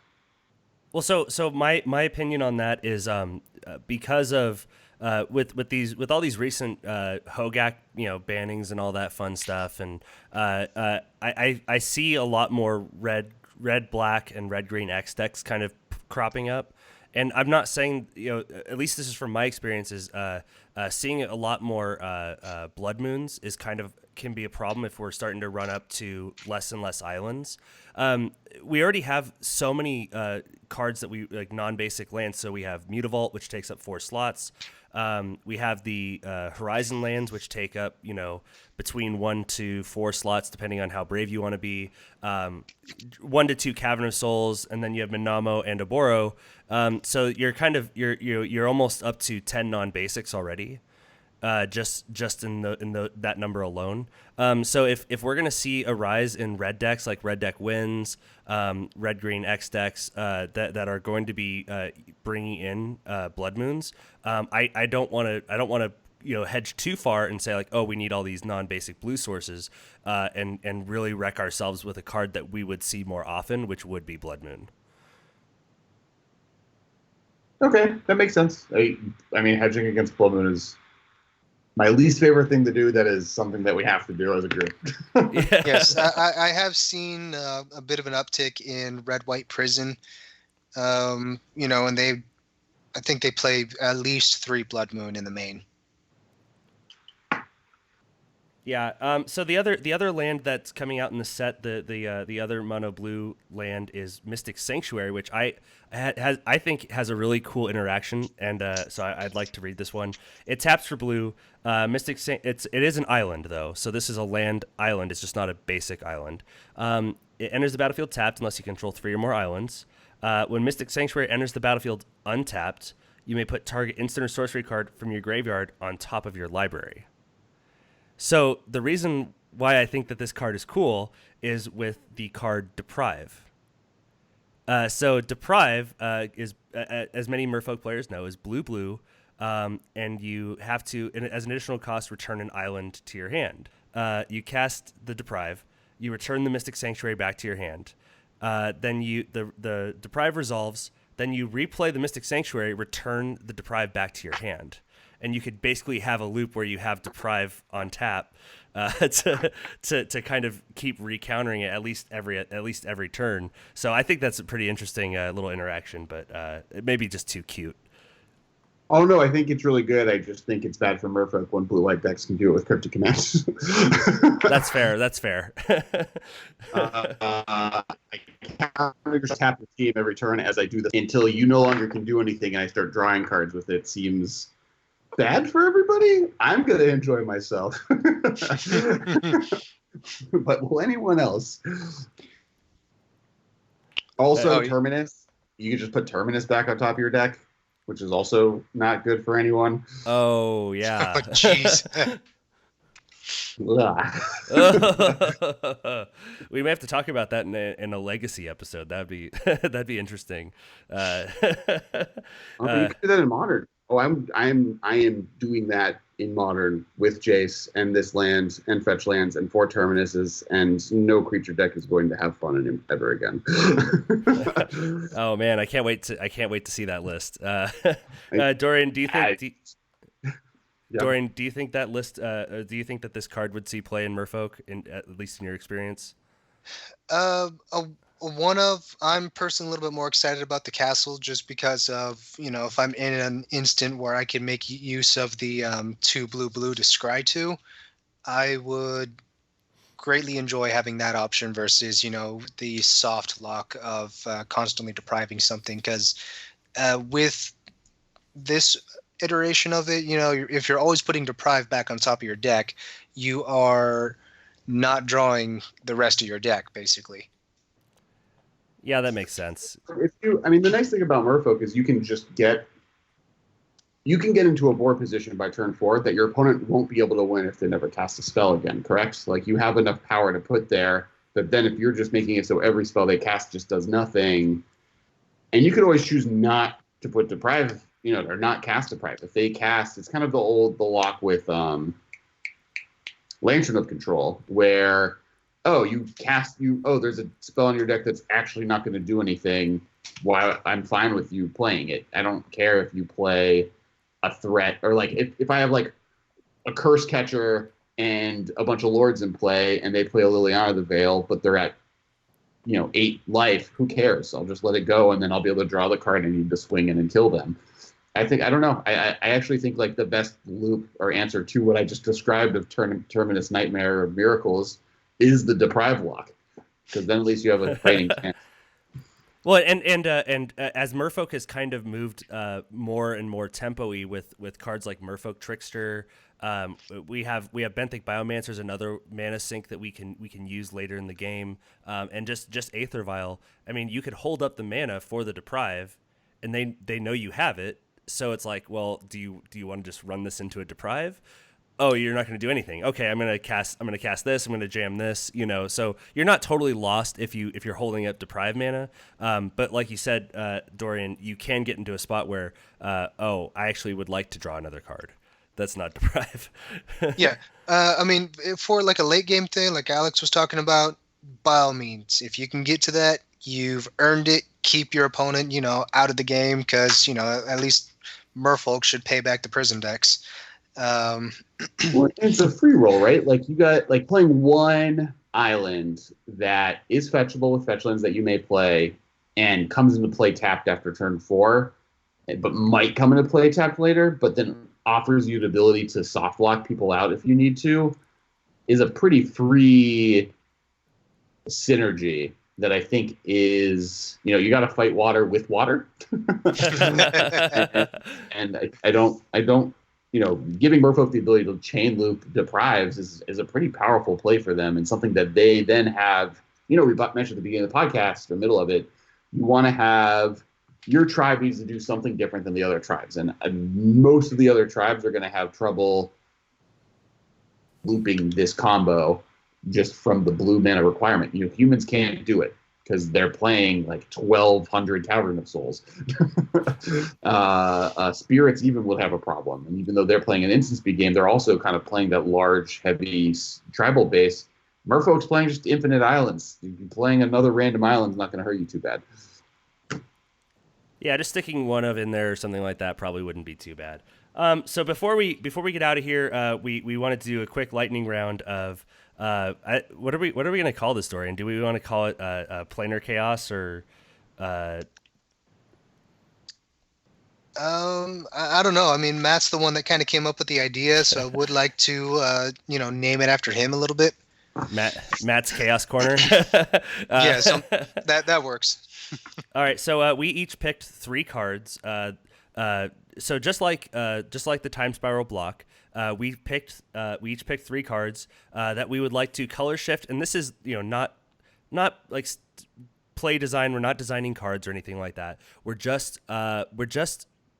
Well, so my opinion on that is because of with all these recent Hogak bannings and all that fun stuff, and I see a lot more red black and red green X decks kind of cropping up, and I'm not saying at least this is from my experiences. Seeing a lot more blood moons can be a problem if we're starting to run up to less and less islands. We already have so many cards that we like non-basic lands. So we have Mutavault, which takes up 4 slots. We have the Horizon lands, which take up between 1 to 4 slots, depending on how brave you want to be. 1 to 2 Cavern of Souls, and then you have Minamo and Oboro. So you're almost up to 10 non-basics already. Just in that number alone. So if we're gonna see a rise in red decks like Red Deck Wins, red green X decks that are going to be bringing in blood moons, I don't want to hedge too far and say like, oh, we need all these non-basic blue sources and really wreck ourselves with a card that we would see more often, which would be Blood Moon. Okay, that makes sense. I mean, hedging against Blood Moon is my least favorite thing to do. That is something that we have to do as a group. Yes, I have seen a bit of an uptick in Red-White Prison. And I think they play at least 3 Blood Moon in the main. Yeah. So the other land that's coming out in the set, the other mono blue land is Mystic Sanctuary, which I think has a really cool interaction, and so I'd like to read this one. It taps for blue. It is an island though, so this is a land island. It's just not a basic island. It enters the battlefield tapped unless you control 3 or more islands. When Mystic Sanctuary enters the battlefield untapped, you may put target instant or sorcery card from your graveyard on top of your library. So the reason why I think that this card is cool is with the card Deprive. So Deprive is, as many Merfolk players know, is blue, and you have to, as an additional cost, return an island to your hand. You cast the Deprive, you return the Mystic Sanctuary back to your hand. Then the Deprive resolves, then you replay the Mystic Sanctuary, return the Deprive back to your hand. And you could basically have a loop where you have Deprive on tap to kind of keep recountering it at least every turn. So I think that's a pretty interesting little interaction, but it may be just too cute. Oh no, I think it's really good. I just think it's bad for Merfolk when blue-white decks can do it with cryptic commands. That's fair. I counter just tap the team every turn as I do this until you no longer can do anything, and I start drawing cards with it. Seems bad for everybody. I'm going to enjoy myself. But will anyone else? Also, Terminus. You can just put Terminus back on top of your deck, which is also not good for anyone. Oh, yeah. Oh, jeez. We may have to talk about that in a legacy episode. That'd be interesting. You can do that in Modern. Oh, I am doing that in Modern with Jace and this land and fetch lands and 4 Terminuses, and no creature deck is going to have fun in him ever again. Oh man, I can't wait to see that list. Dorian, do you think? Dorian, do you think that list? Do you think that this card would see play in Merfolk, at least in your experience? I'm personally a little bit more excited about the castle just because of, if I'm in an instant where I can make use of the 2 blue to scry to, I would greatly enjoy having that option versus, the soft lock of constantly depriving something. Because with this iteration of it, if you're always putting deprive back on top of your deck, you are not drawing the rest of your deck, basically. Yeah, that makes sense. The nice thing about Merfolk is you can get into a board position by turn 4 that your opponent won't be able to win if they never cast a spell again, correct? Like, you have enough power to put there, but then if you're just making it so every spell they cast just does nothing, and you could always choose not to put deprive, or not cast deprive. If they cast, it's kind of the lock with Lantern of Control, where there's a spell on your deck that's actually not going to do anything. While I'm fine with you playing it. I don't care if you play a threat, or like if I have like a Curse Catcher and a bunch of Lords in play and they play a Liliana the Veil, but they're at 8 life, who cares? I'll just let it go, and then I'll be able to draw the card I need to swing in and kill them. I don't know. I actually think like the best loop or answer to what I just described of Terminus Nightmare or Miracles is the deprive lock, because then at least you have a fighting chance. Well, and as Merfolk has kind of moved more and more tempo-y with cards like Merfolk Trickster, we have Benthic Biomancer, another mana sink that we can use later in the game, and just Aether Vial. I mean, you could hold up the mana for the deprive, and they know you have it. So it's like, well, do you want to just run this into a deprive? Oh, you're not going to do anything. Okay, I'm going to cast this. I'm going to jam this. So you're not totally lost if you're holding up deprive mana. But like you said, Dorian, you can get into a spot where, I actually would like to draw another card. That's not deprive. Yeah, for like a late game thing, like Alex was talking about, by all means, if you can get to that, you've earned it. Keep your opponent, out of the game, because at least Merfolk should pay back the prison decks. Well, it's a free roll, right? Like, you got like playing one island that is fetchable with fetch lands that you may play and comes into play tapped after turn 4, but might come into play tapped later, but then offers you the ability to soft lock people out if you need to, is a pretty free synergy that I think is, you got to fight water with water. and I don't, giving Merfolk the ability to chain loop deprives is a pretty powerful play for them, and something that they then have, we mentioned at the beginning of the podcast, or middle of it, you want to have, your tribe needs to do something different than the other tribes. And most of the other tribes are going to have trouble looping this combo just from the blue mana requirement. Humans can't do it because they're playing like 1,200 Cavern of Souls. Spirits even would have a problem. And even though they're playing an instant speed game, they're also kind of playing that large, heavy tribal base. Merfolk's playing just infinite islands. Playing another random island is not going to hurt you too bad. Yeah, just sticking one of in there or something like that probably wouldn't be too bad. So before we get out of here, we wanted to do a quick lightning round of what are we going to call this, Dorian? Do we want to call it planar chaos or? I don't know. I mean, Matt's the one that kind of came up with the idea, so I would like to name it after him a little bit. Matt's Chaos Corner. Yeah, so that works. All right, so we each picked 3 cards. So just like the Time Spiral block, we each picked 3 cards that we would like to color shift, and this is not like play design. We're not designing cards or anything like that. We're just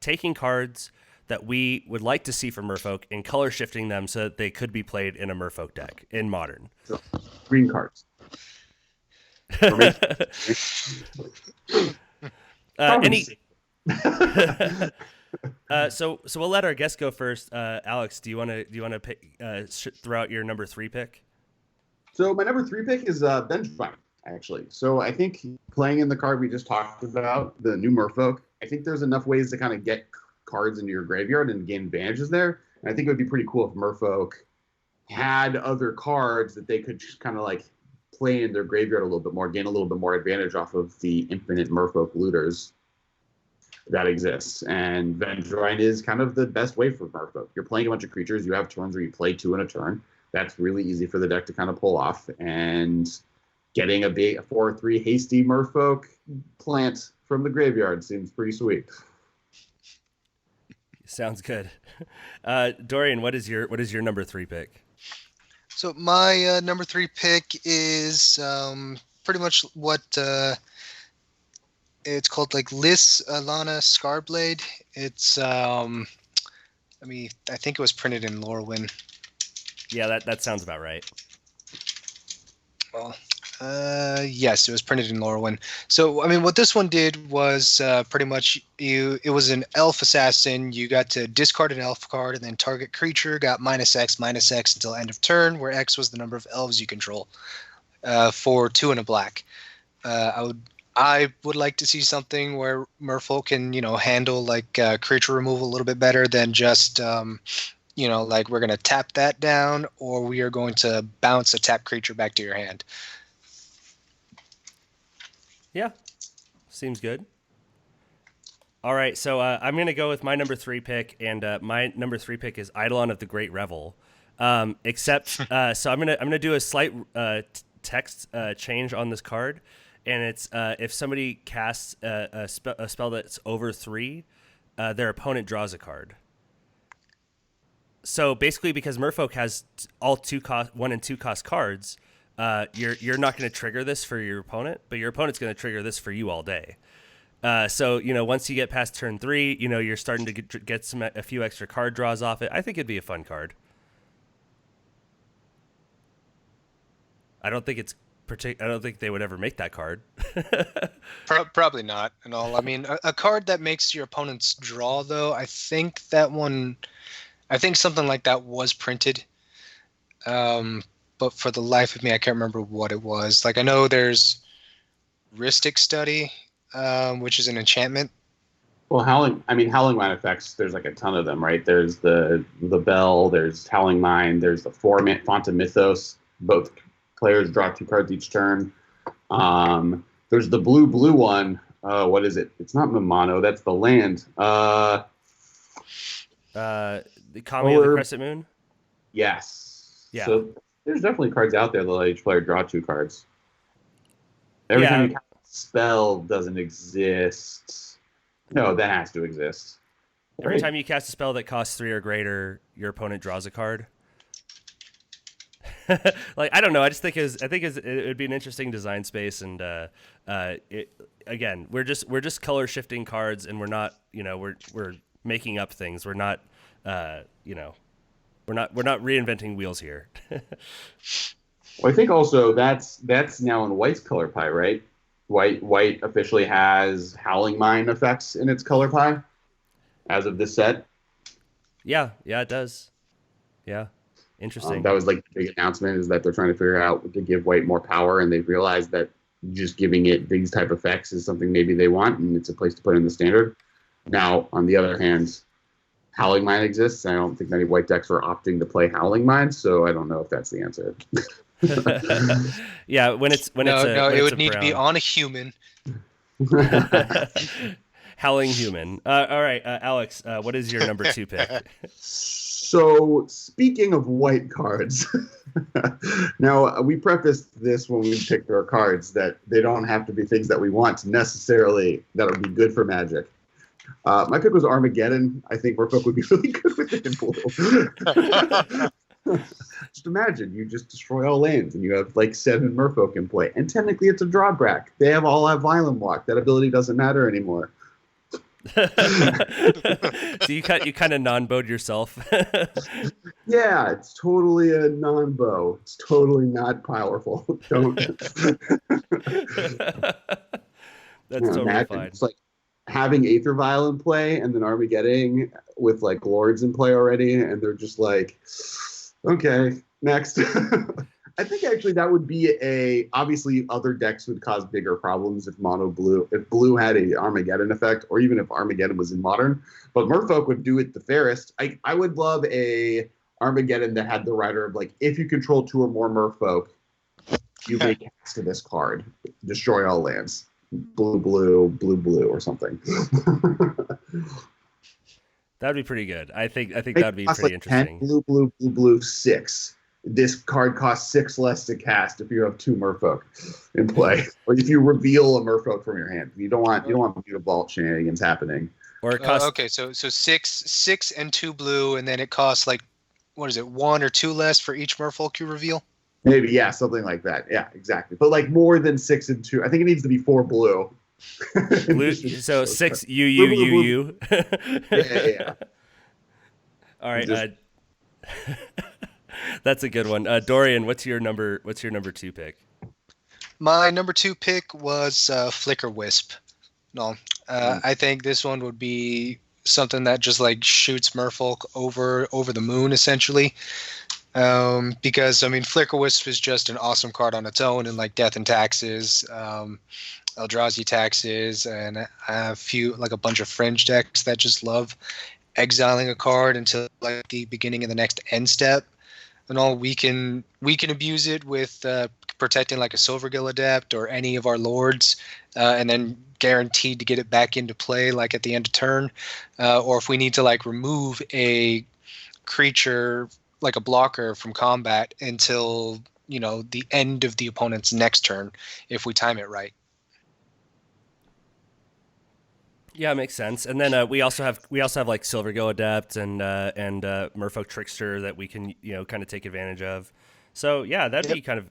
taking cards that we would like to see from Merfolk and color shifting them so that they could be played in a Merfolk deck in Modern. So, green cards. So we'll let our guest go first. Alex, do you want to pick throw out your number 3 pick? So my number 3 pick is Benjamin, actually. So I think playing in the card we just talked about, the new Merfolk, I think there's enough ways to kind of get cards into your graveyard and gain advantages there. And I think it would be pretty cool if Merfolk had other cards that they could just kind of like play in their graveyard a little bit more, gain a little bit more advantage off of the infinite Merfolk looters that exists. And Vendrine is kind of the best way for Merfolk. You're playing a bunch of creatures. You have turns where you play 2 in a turn. That's really easy for the deck to kind of pull off. And getting a 4/3 hasty Merfolk plant from the graveyard seems pretty sweet. Sounds good. Dorian, what is your number 3 pick? So my number 3 pick is pretty much what it's called, like Lys Alana Scarblade. It's I think it was printed in Lorwyn. Yeah, that sounds about right. Well, yes, it was printed in Lorwyn. So, I mean, what this one did was pretty much it was an elf assassin. You got to discard an elf card, and then target creature got -X until end of turn, where X was the number of elves you control, for 2 and a black. I would like to see something where Merfolk can, handle like creature removal a little bit better than just, like we're going to tap that down, or we are going to bounce a tap creature back to your hand. Yeah, seems good. All right, so I'm going to go with my number 3 pick, and my number 3 pick is Eidolon of the Great Revel. So I'm gonna do a slight text change on this card, and it's if somebody casts a spell that's over 3, their opponent draws a card. So basically, because Merfolk has all 1 and 2 cost cards, you're not going to trigger this for your opponent, but your opponent's going to trigger this for you all day. So once you get past turn 3, you're starting to get a few extra card draws off it. I think it'd be a fun card. I don't think they would ever make that card. Probably not and all. I mean, a card that makes your opponents draw, though, I think something like that was printed. But for the life of me, I can't remember what it was. Like, I know there's Rhystic Study, which is an enchantment. Well, Howling Mine effects, there's like a ton of them, right? There's the Bell, there's Howling Mine, there's the Font of Mythos. Both players draw 2 cards each turn. There's the blue one. What is it? It's not Mamano. That's the land. The Kami of the Crescent Moon? Yes. Yeah. So there's definitely cards out there that let each player draw 2 cards. Every time you cast a spell doesn't exist. No, that has to exist. Every time you cast a spell that costs 3 or greater, your opponent draws a card. Like, I don't know. I just think it would be an interesting design space, and again, we're just color shifting cards, and we're not we're making up things. We're not we're not reinventing wheels here. Well, I think also that's now in White's color pie, right? White officially has Howling Mine effects in its color pie as of this set. Yeah, it does. Yeah, interesting. That was like the big announcement, is that they're trying to figure out to give White more power, and they've realized that just giving it these type of effects is something maybe they want, and it's a place to put in the standard. Now, on the other hand, Howling Mine exists. I don't think many White decks are opting to play Howling Mine, so I don't know if that's the answer. Yeah, when it would need to be on a human. Howling human. All right, Alex, what is your number 2 pick? So, speaking of white cards, now we prefaced this when we picked our cards that they don't have to be things that we want necessarily that would be good for Magic. My pick was Armageddon. I think Merfolk would be really good with it in Blue. Just imagine, you just destroy all lands and you have like 7 Merfolk in play. And technically it's a drawback. They all have Violent Walk. That ability doesn't matter anymore. So you kind of non-bowed yourself. Yeah, it's totally a non-bow. It's totally not powerful. Don't. That's totally fine. It's like having Aether Vial in play and then Armageddon with like Lords in play already, and they're just like, okay, next. I think actually that would be obviously other decks would cause bigger problems if blue had a Armageddon effect, or even if Armageddon was in modern, but Merfolk would do it the fairest. I would love a Armageddon that had the rider of like, if you control 2 or more Merfolk, You may cast this card. Destroy all lands. Blue, blue, blue, blue, or something. That'd be pretty good. I think that'd be pretty interesting. 10, blue, blue, blue, blue, 6. This card costs 6 less to cast if you have 2 Merfolk in play, or if you reveal a Merfolk from your hand. You don't want the vault shenanigans happening. Or it costs. Okay, so 6 and 2 blue, and then it costs like, what is it, 1 or 2 less for each Merfolk you reveal? Maybe, yeah, something like that. Yeah, exactly. But like more than 6 and 2. I think it needs to be 4 blue. Blue, so 6 U. Yeah. All right. That's a good one. Dorian, what's your number 2 pick? My number 2 pick was Flicker Wisp. No, I think this one would be something that just like shoots Merfolk over the moon, essentially. Because I mean, Flicker Wisp is just an awesome card on its own, and like Death and Taxes, Eldrazi Taxes, and a bunch of Fringe decks that just love exiling a card until like the beginning of the next end step. And all we can abuse it with protecting like a Silvergill Adept or any of our lords, and then guaranteed to get it back into play like at the end of turn, or if we need to like remove a creature like a blocker from combat until the end of the opponent's next turn if we time it right. Yeah, it makes sense. And then we also have like Silvergill Adept and Merfolk Trickster that we can kind of take advantage of. So yeah, that'd be that'd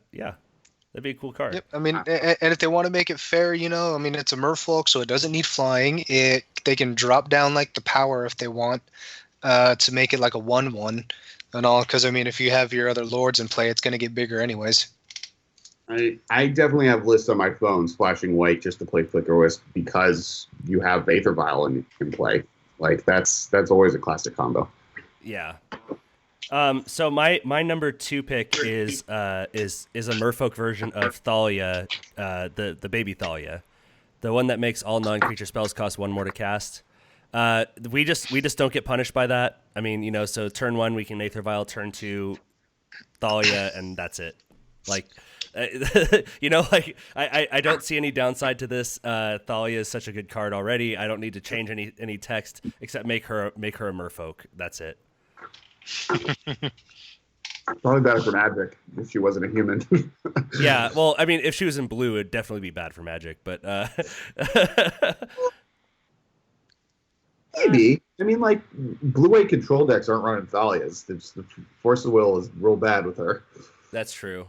be a cool card. Yep. I mean, and if they want to make it fair, I mean, it's a Merfolk, so it doesn't need flying. They can drop down like the power if they want to make it like a 1/1 and all. Because I mean, if you have your other lords in play, it's going to get bigger anyways. I definitely have lists on my phone splashing white just to play Flicker Wisp because you have Aether Vial in play. Like that's always a classic combo. Yeah. So my number 2 pick is a Merfolk version of Thalia, the baby Thalia, the one that makes all non-creature spells cost 1 more to cast. We just don't get punished by that. I mean, so turn 1 we can Aether Vial, turn 2 Thalia, and that's it. Like. I don't see any downside to this. Thalia is such a good card already. I don't need to change any text except make her a Merfolk. That's it. Probably better for Magic if she wasn't a human. Yeah, well, I mean, if she was in blue, it'd definitely be bad for Magic. But maybe. I mean, like blue-white control decks aren't running Thalias. The Force of Will is real bad with her. That's true.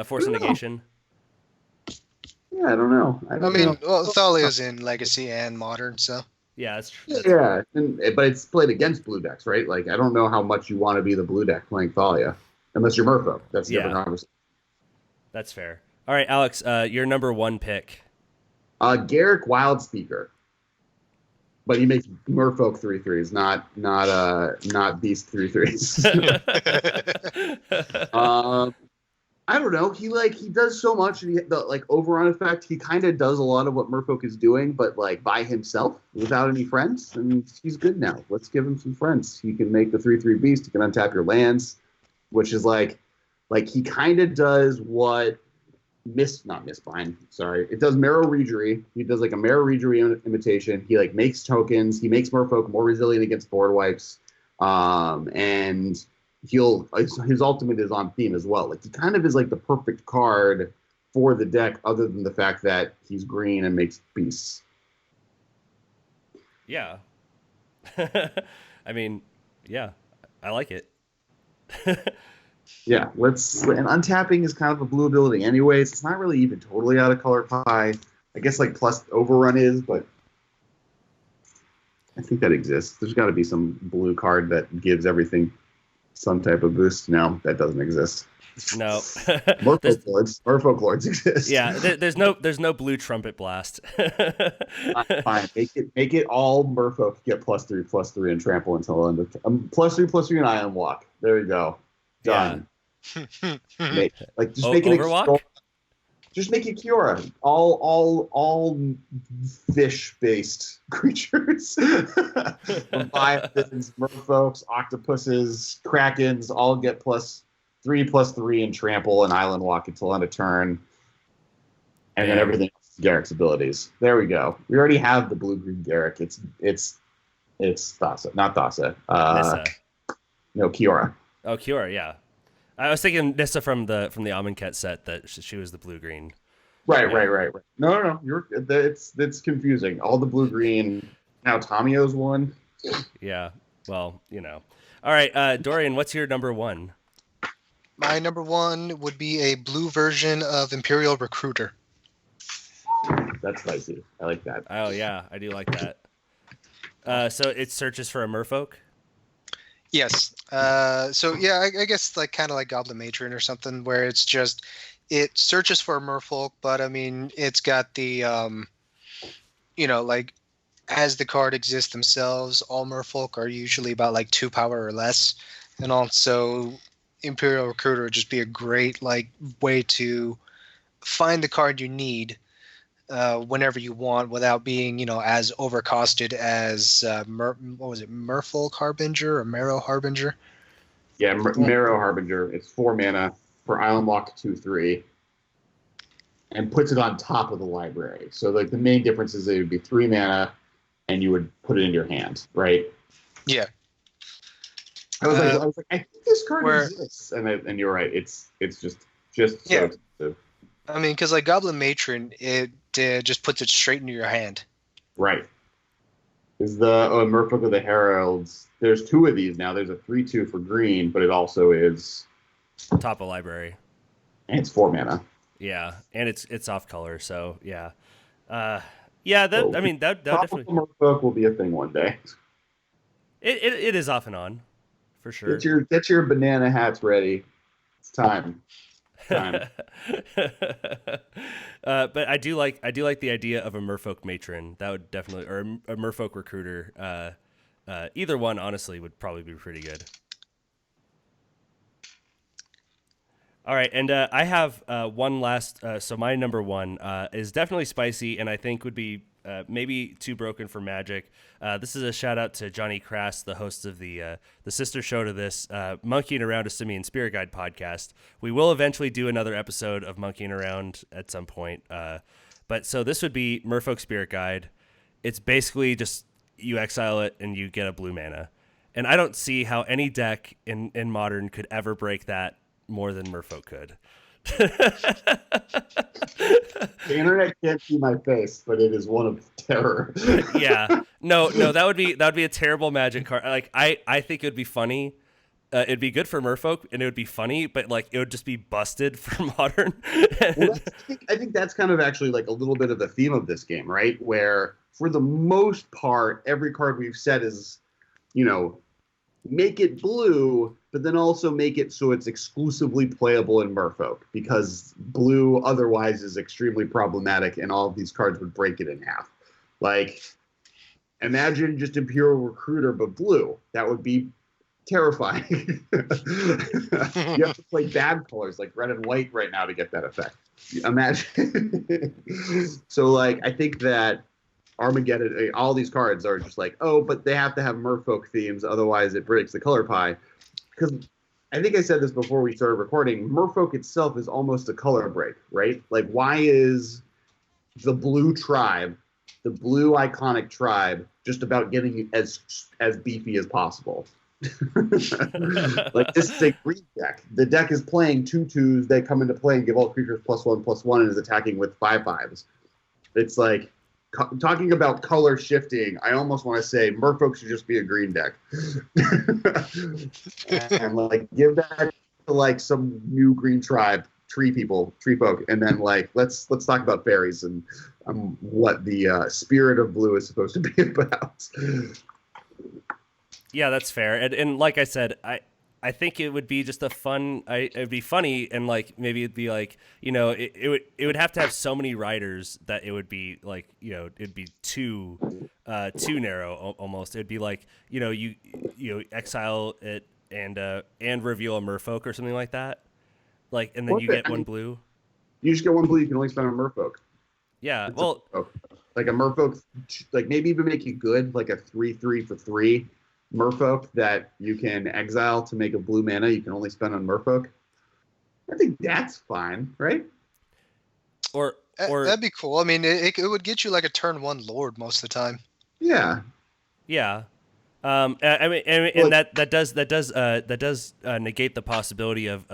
Force of Negation. Yeah, I don't know. Thalia's in Legacy and Modern, so. Yeah, that's true. Yeah, but it's played against blue decks, right? Like, I don't know how much you want to be the blue deck playing Thalia, unless you're Merfolk. That's a different conversation. That's fair. All right, Alex, your number 1 pick. Garrick Wildspeaker. But he makes Merfolk 3/3s, not Beast 3/3s. I don't know. He does so much. The overrun effect. He kind of does a lot of what Merfolk is doing, but like by himself, without any friends. And he's good now. Let's give him some friends. He can make the 3/3 beast. He can untap your lands, which is like he kind of does what not Mistbind. Sorry, it does Marrow Reejery. He does like a Marrow Reejery imitation. He like makes tokens. He makes Merfolk more resilient against board wipes. And his ultimate is on theme as well. Like he kind of is like the perfect card for the deck, other than the fact that he's green and makes beasts. Yeah. I mean, yeah, I like it. Yeah, and untapping is kind of a blue ability anyways. It's not really even totally out of color pie. I guess like plus overrun is, but I think that exists. There's got to be some blue card that gives everything some type of boost. No, that doesn't exist. No. Merfolk Lords exist. Yeah, there's no blue trumpet blast. Fine. Make it all Merfolk get +3/+3 and trample until end of +3/+3 and Ion Walk. There you go. Done. Yeah. Just make it Overwalk? Just make it Kiora. All fish-based creatures. Leviathans, Merfolks, octopuses, krakens all get +3 3/3 and trample and island walk until end of turn. And then everything else is Garrick's abilities. There we go. We already have the blue-green Garrick. It's Thassa, not Thassa. Nissa. No, Kiora. Oh, Kiora, yeah. I was thinking Nissa from the Amonkhet set that she was the blue-green. Right. No. It's confusing. All the blue-green. Now Tamio's one. Yeah. Well, All right, Dorian, what's your number one? My number one would be a blue version of Imperial Recruiter. That's spicy. I like that. Oh yeah, I do like that. So it searches for a Merfolk? Yes. So yeah, I guess like kind of like Goblin Matron or something, where it's just it searches for a Merfolk, but I mean it's got the like as the card exists themselves, all Merfolk are usually about like 2 power or less, and also Imperial Recruiter would just be a great like way to find the card you need whenever you want without being as overcosted as Merfolk Harbinger or Marrow Harbinger. Yeah, Marrow Harbinger. It's 4 mana for Island Walk 2/3, and puts it on top of the library. So like the main difference is it would be 3 mana, and you would put it in your hand, right? Yeah. I was like, I think this card exists, and you're right. It's just so expensive. I mean, because like Goblin Matron, it just puts it straight into your hand. Right. Is the Merfolk of the Heralds? There's 2 of these now. There's a 3/2 for green, but it also is top of library, and it's 4 mana. Yeah, and it's off color, so yeah. Yeah, that definitely Merfolk will be a thing one day. It is off and on, for sure. Get your banana hats ready. It's time. But I do like the idea of a Merfolk Matron. That would definitely, or a Merfolk Recruiter. Either one, honestly, would probably be pretty good. All right, and I have one last. So my number one is definitely spicy, and I think would be maybe too broken for Magic. This is a shout out to Johnny Crass, the host of the sister show to this, Monkeying Around a Simian Spirit Guide podcast. We will eventually do another episode of Monkeying Around at some point. But so this would be Merfolk Spirit Guide. It's basically just you exile it and you get a blue mana. And I don't see how any deck in Modern could ever break that more than Merfolk could. The internet can't see my face, but it is one of terror. Yeah, no, that would be a terrible Magic card. Like I think it would be funny. It'd be good for Merfolk, and it would be funny, but like it would just be busted for Modern. Well, I think that's kind of actually like a little bit of the theme of this game, right? Where for the most part, every card we've said is, make it blue, but then also make it so it's exclusively playable in Merfolk, because blue otherwise is extremely problematic, and all of these cards would break it in half. Like, imagine just Imperial Recruiter, but blue. That would be terrifying. You have to play bad colors like red and white right now to get that effect. Imagine. So, like, I think that Armageddon, all these cards are just like, oh, but they have to have Merfolk themes, otherwise it breaks the color pie. Because I think I said this before we started recording, Merfolk itself is almost a color break, right? Like, why is the blue tribe, the blue iconic tribe, just about getting as beefy as possible? Like, this is a green deck. The deck is playing 2/2s, they come into play and give all creatures +1/+1 and is attacking with 5/5s. It's like, talking about color shifting, I almost want to say Merfolk should just be a green deck. And like give that to like some new green tribe, tree folk, and then like let's talk about fairies and what the spirit of blue is supposed to be about. Yeah, that's fair. And like I said, I think it would be just a fun. It'd be funny, and like maybe it'd be like it would have to have so many riders that it would be like it'd be too narrow almost. It'd be like you exile it and reveal a Merfolk or something like that. Like, and then you get one blue. You just get one blue. You can only spend on Merfolk. Yeah, it's like a Merfolk, like maybe even make it good, like a 3/3 for 3. Merfolk that you can exile to make a blue mana you can only spend on Merfolk. I think that's fine, right? Or That'd be cool. I mean, it would get you like a turn 1 Lord most of the time. Yeah. yeah. I mean, and that does negate the possibility of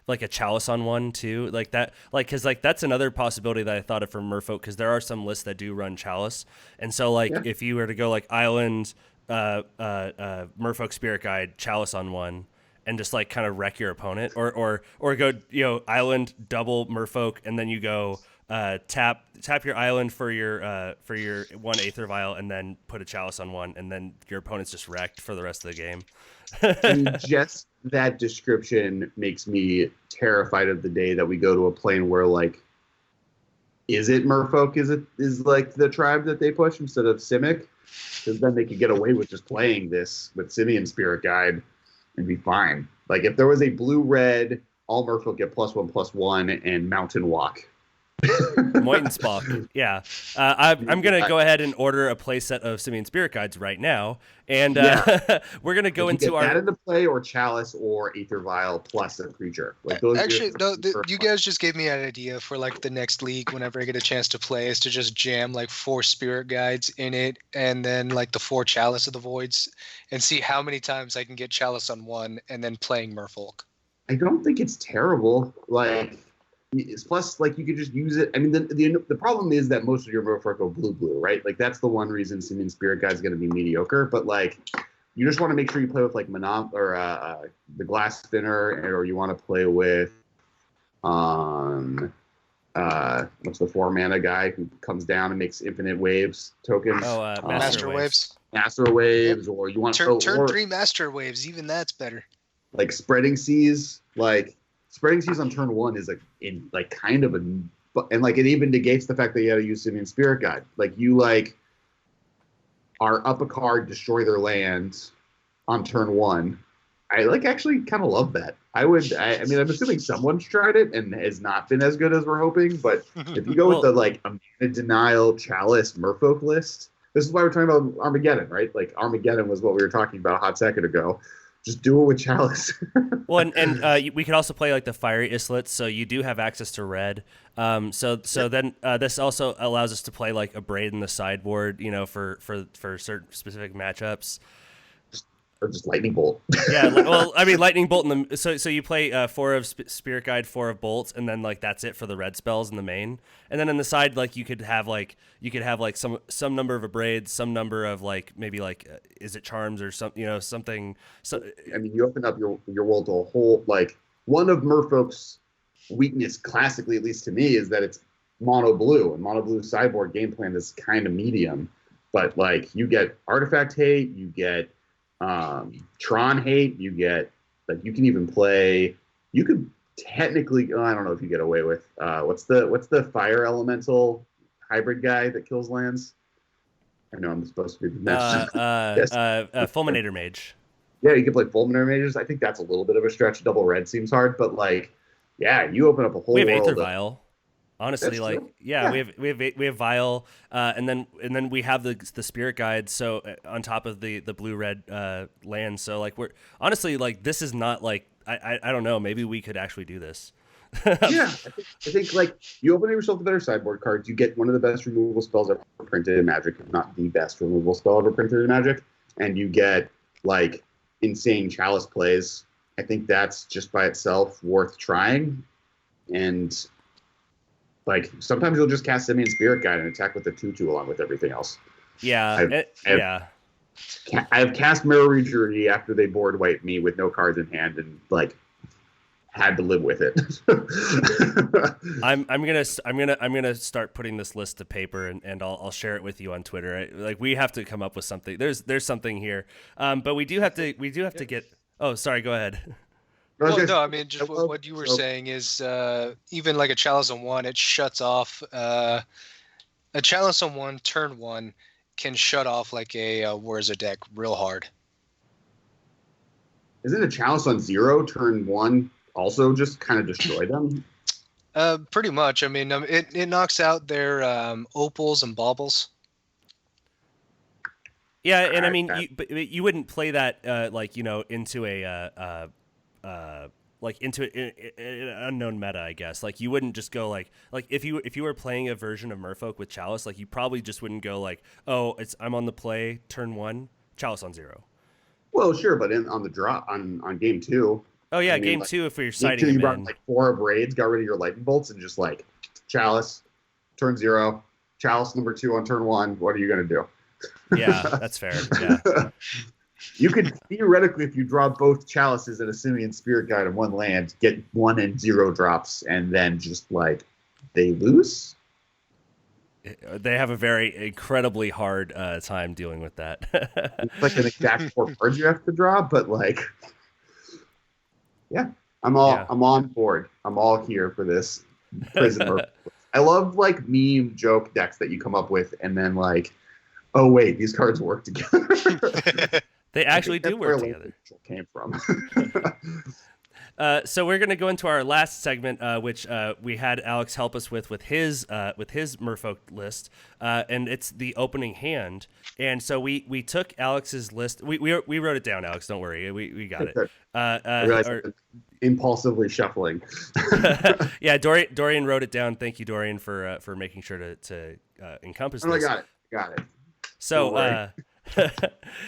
like a chalice on one too, like that, like because like that's another possibility that I thought of for Merfolk, because there are some lists that do run chalice, and so like if you were to go like island, Merfolk Spirit Guide chalice on one, and just like kind of wreck your opponent, or go island double Merfolk, and then you go tap your island for your 1 Aether Vial, and then put a chalice on one, and then your opponent's just wrecked for the rest of the game. I mean, just that description makes me terrified of the day that we go to a plane where, like, is it Merfolk? Is like the tribe that they push instead of Simic? Because then they could get away with just playing this with Simian Spirit Guide and be fine. Like, if there was a blue-red, all Merfolk get +1/+1 and Mountain Walk. Moitenspock, yeah. I'm gonna go ahead and order a playset of Simian Spirit Guides right now, and we're gonna go into that into play, or chalice or Aether Vial plus a creature. Like those. Actually, no, you guys just gave me an idea for like the next league. Whenever I get a chance to play, is to just jam like 4 Spirit Guides in it, and then like the 4 Chalice of the Voids, and see how many times I can get chalice on one, and then playing Merfolk. I don't think it's terrible. Like. Plus, like, you could just use it. I mean, the problem is that most of your Merfolk go blue, right? Like, that's the one reason Simian Spirit Guide is going to be mediocre. But, like, you just want to make sure you play with, like, the Glass Spinner, or you want to play with, what's the 4-mana guy who comes down and makes infinite waves tokens? Master Waves. Master Waves, or you want turn 3 Master Waves. Even that's better. Like, Spreading Seas, like. Spreading Seas on turn 1 is kind of and like it even negates the fact that you got to use Simian Spirit Guide. Like, you like are up a card, destroy their land on turn 1. I like actually kind of love that. I mean, I'm assuming someone's tried it and has not been as good as we're hoping. But if you go with the like a mana denial chalice Merfolk list, this is why we're talking about Armageddon, right? Like Armageddon was what we were talking about a hot second ago. Just do it with chalice. Well, and we could also play like the fiery islets, so you do have access to red. So then this also allows us to play like a braid in the sideboard, for certain specific matchups. Or just lightning bolt. Yeah, well, I mean, lightning bolt in the so you play 4 of Spirit Guide, 4 of bolts, and then like that's it for the red spells in the main. And then in the side, like you could have some number of braids, some number of like maybe like is it charms or something. So I mean, you open up your world to a whole, like, one of Merfolk's weakness, classically at least to me, is that it's mono blue, and mono blue sideboard game plan is kind of medium. But like you get artifact hate, you get Tron hate, you get, like, you can even play, you could technically, I don't know if you get away with what's the fire elemental hybrid guy that kills lands? I know I'm supposed to be Fulminator Mage. Yeah, you can play Fulminator Mages. I think that's a little bit of a stretch. Double red seems hard, but like, yeah, you open up a whole we have world Aether Vial. Honestly, like true. Yeah, we have Vial, and then we have the Spirit Guide. So on top of the blue red land. So like we're honestly like this is not like I don't know. Maybe we could actually do this. Yeah, I think like you open yourself to better sideboard cards. You get one of the best removal spells ever printed in Magic, if not the best removal spell ever printed in Magic, and you get like insane chalice plays. I think that's just by itself worth trying, and. Like, sometimes you'll just cast Simian Spirit Guide and attack with the 2/2 along with everything else. Yeah, I've cast Mirror Journey after they board wiped me with no cards in hand and, like, had to live with it. I'm gonna start putting this list to paper and I'll share it with you on Twitter. Like, we have to come up with something. There's something here, but we do have to get. Oh, sorry. Go ahead. Well, no, I mean, just what you were saying is even like a chalice on 1, it shuts off. A chalice on 1, turn 1, can shut off like a Wurza deck real hard. Isn't a chalice on 0, turn 1, also just kind of destroy them? Pretty much. I mean, it knocks out their opals and baubles. Yeah, and I mean, you wouldn't play that into a like into an unknown meta, I guess. Like you wouldn't just go like if you were playing a version of Merfolk with Chalice, like you probably just wouldn't go like, oh, I'm on the play turn 1, Chalice on 0. Well, sure, but on the draw on game 2. Oh yeah, game 2 if we're sighting you him brought in. like 4 braids, got rid of your lightning bolts, and just like Chalice, turn 0, Chalice number 2 on turn 1. What are you gonna do? Yeah, that's fair. Yeah. You could theoretically, if you draw both Chalices and a Simian Spirit Guide in one land, get 1 and 0 drops, and then just like they lose. They have a very incredibly hard time dealing with that. It's like an exact 4 cards you have to draw, but like, yeah, I'm on board. I'm all here for this prison. I love like meme joke decks that you come up with, and then like, oh wait, these cards work together. They actually do work together. Came from. So we're going to go into our last segment, which we had Alex help us with his Merfolk list, and it's the opening hand. And so we took Alex's list. We wrote it down, Alex. Don't worry, we got it. I realized impulsively shuffling. Yeah, Dorian wrote it down. Thank you, Dorian, for making sure to encompass this. Oh, I got it. So.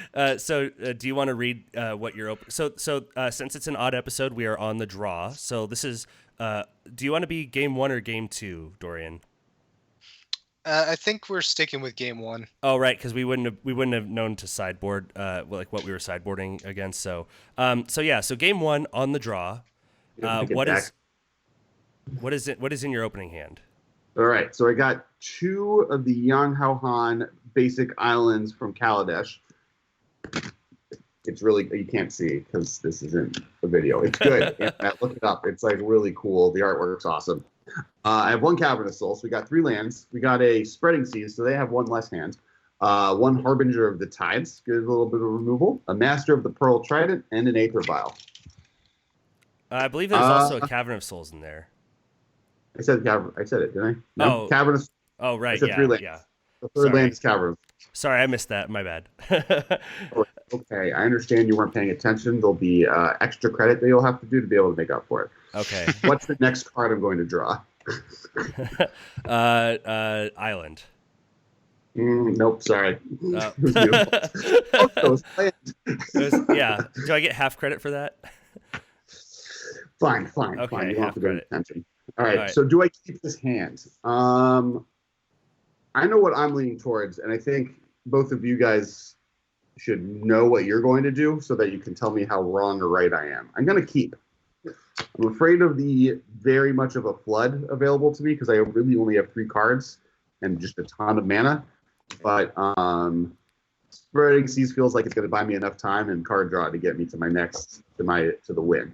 Do you want to read what you're open? So since it's an odd episode, we are on the draw. So this is. Do you want to be game 1 or game 2, Dorian? I think we're sticking with game 1. Oh, right, because we wouldn't have known to sideboard like what we were sideboarding against. So game 1 on the draw. What is in your opening hand? All right, so I got 2 of the Yang Hao Han basic islands from Kaladesh. It's really, you can't see because this isn't a video. It's good. Look it up. It's like really cool. The artwork's awesome. I have 1 Cavernous Soul, so we got 3 lands. We got a Spreading Seas, so they have 1 less hand. 1 Harbinger of the Tides, get a little bit of removal. A Master of the Pearl Trident, and an Aether Vial. I believe there's also a Cavern of Souls in there. I said it, didn't I? No, Cavernous. Oh, right. I said 3 lands. Yeah. The 3rd land is Cavernous. Sorry, I missed that. My bad. Okay, I understand you weren't paying attention. There'll be extra credit that you'll have to do to be able to make up for it. Okay. What's the next card I'm going to draw? Island. Nope, sorry. Yeah. Do I get half credit for that? Fine. Okay, You don't have to pay credit. attention. All right, so do I keep this hand? I know what I'm leaning towards, and I think both of you guys should know what you're going to do so that you can tell me how wrong or right I am. I'm going to keep. I'm afraid of the very much of a flood available to me because I really only have 3 cards and just a ton of mana. But Spreading Seas feels like it's going to buy me enough time and card draw to get me to the win.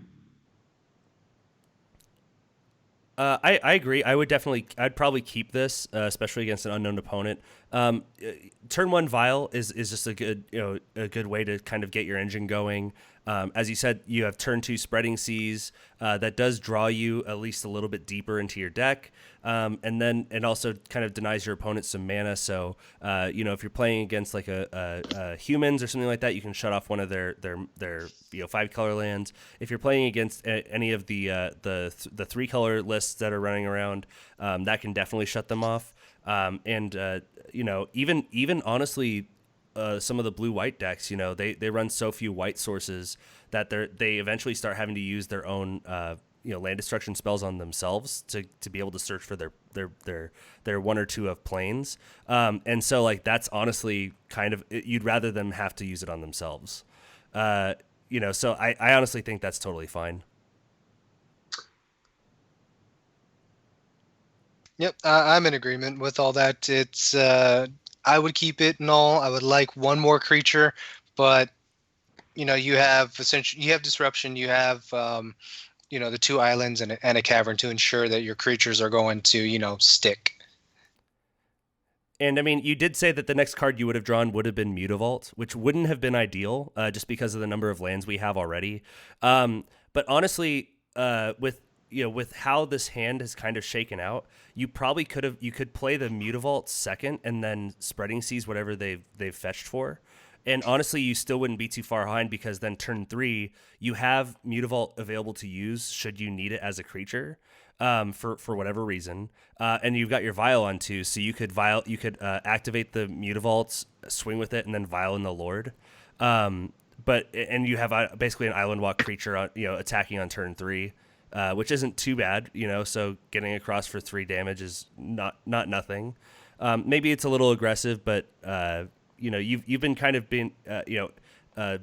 I agree. I'd probably keep this, especially against an unknown opponent. Turn 1 Vial is just a good way to kind of get your engine going. As you said, you have turn 2 Spreading Seas that does draw you at least a little bit deeper into your deck, and then it also kind of denies your opponent some mana. So if you're playing against like a humans or something like that, you can shut off one of their 5-color lands. If you're playing against any of the 3-color lists that are running around, that can definitely shut them off. Even honestly. Some of the blue-white decks, they run so few white sources that they eventually start having to use their own land destruction spells on themselves to be able to search for their 1 or 2 of planes. And so like that's honestly kind of, you'd rather them have to use it on themselves. So I honestly think that's totally fine. Yep, I'm in agreement with all that. It's I would keep it and all. I would like 1 more creature, but you have disruption. You have the 2 islands and a cavern to ensure that your creatures are going to stick. And I mean, you did say that the next card you would have drawn would have been Mutavault, which wouldn't have been ideal, just because of the number of lands we have already. But honestly, with how this hand has kind of shaken out, you probably could play the Mutavault second and then Spreading Seas whatever they've fetched for, And honestly, you still wouldn't be too far behind, because then turn 3, you have Mutavault available to use should you need it as a creature, for whatever reason. And you've got your Vial on too, so you could activate the Mutavaults, swing with it, and then Vial in the Lord. And you have basically an Island Walk creature attacking on turn 3, which isn't too bad, so getting across for 3 damage is not nothing. Maybe it's a little aggressive, but you've been kind of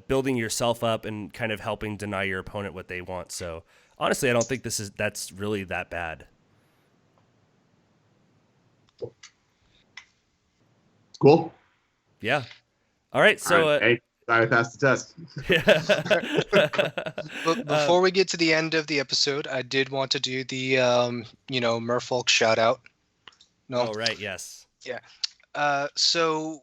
building yourself up and kind of helping deny your opponent what they want. So honestly, I don't think that's really that bad. Cool. Yeah. All right. So hey, I passed the test. But before we get to the end of the episode, I did want to do the Merfolk shout out. No. Oh right. Yes. Yeah. So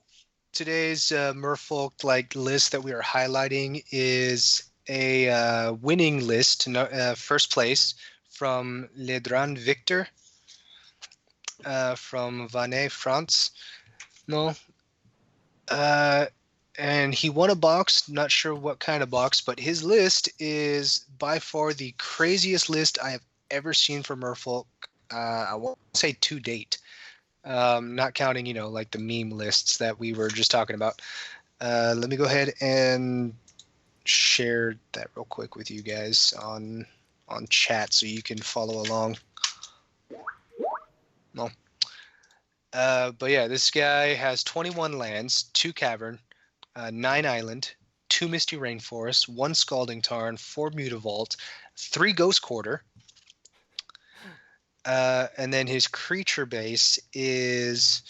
today's Merfolk list that we are highlighting is a winning list, first place from Ledran Victor from Vannes, France. No. And he won a box, not sure what kind of box, but his list is by far the craziest list I have ever seen for Merfolk. I won't say to date. Not counting, the meme lists that we were just talking about. Let me go ahead and share that real quick with you guys on chat so you can follow along. No. But yeah, this guy has 21 lands, 2 cavern, 9 island, 2 misty rainforest, 1 scalding tarn, 4 mutavault, 3 ghost quarter. And then his creature base is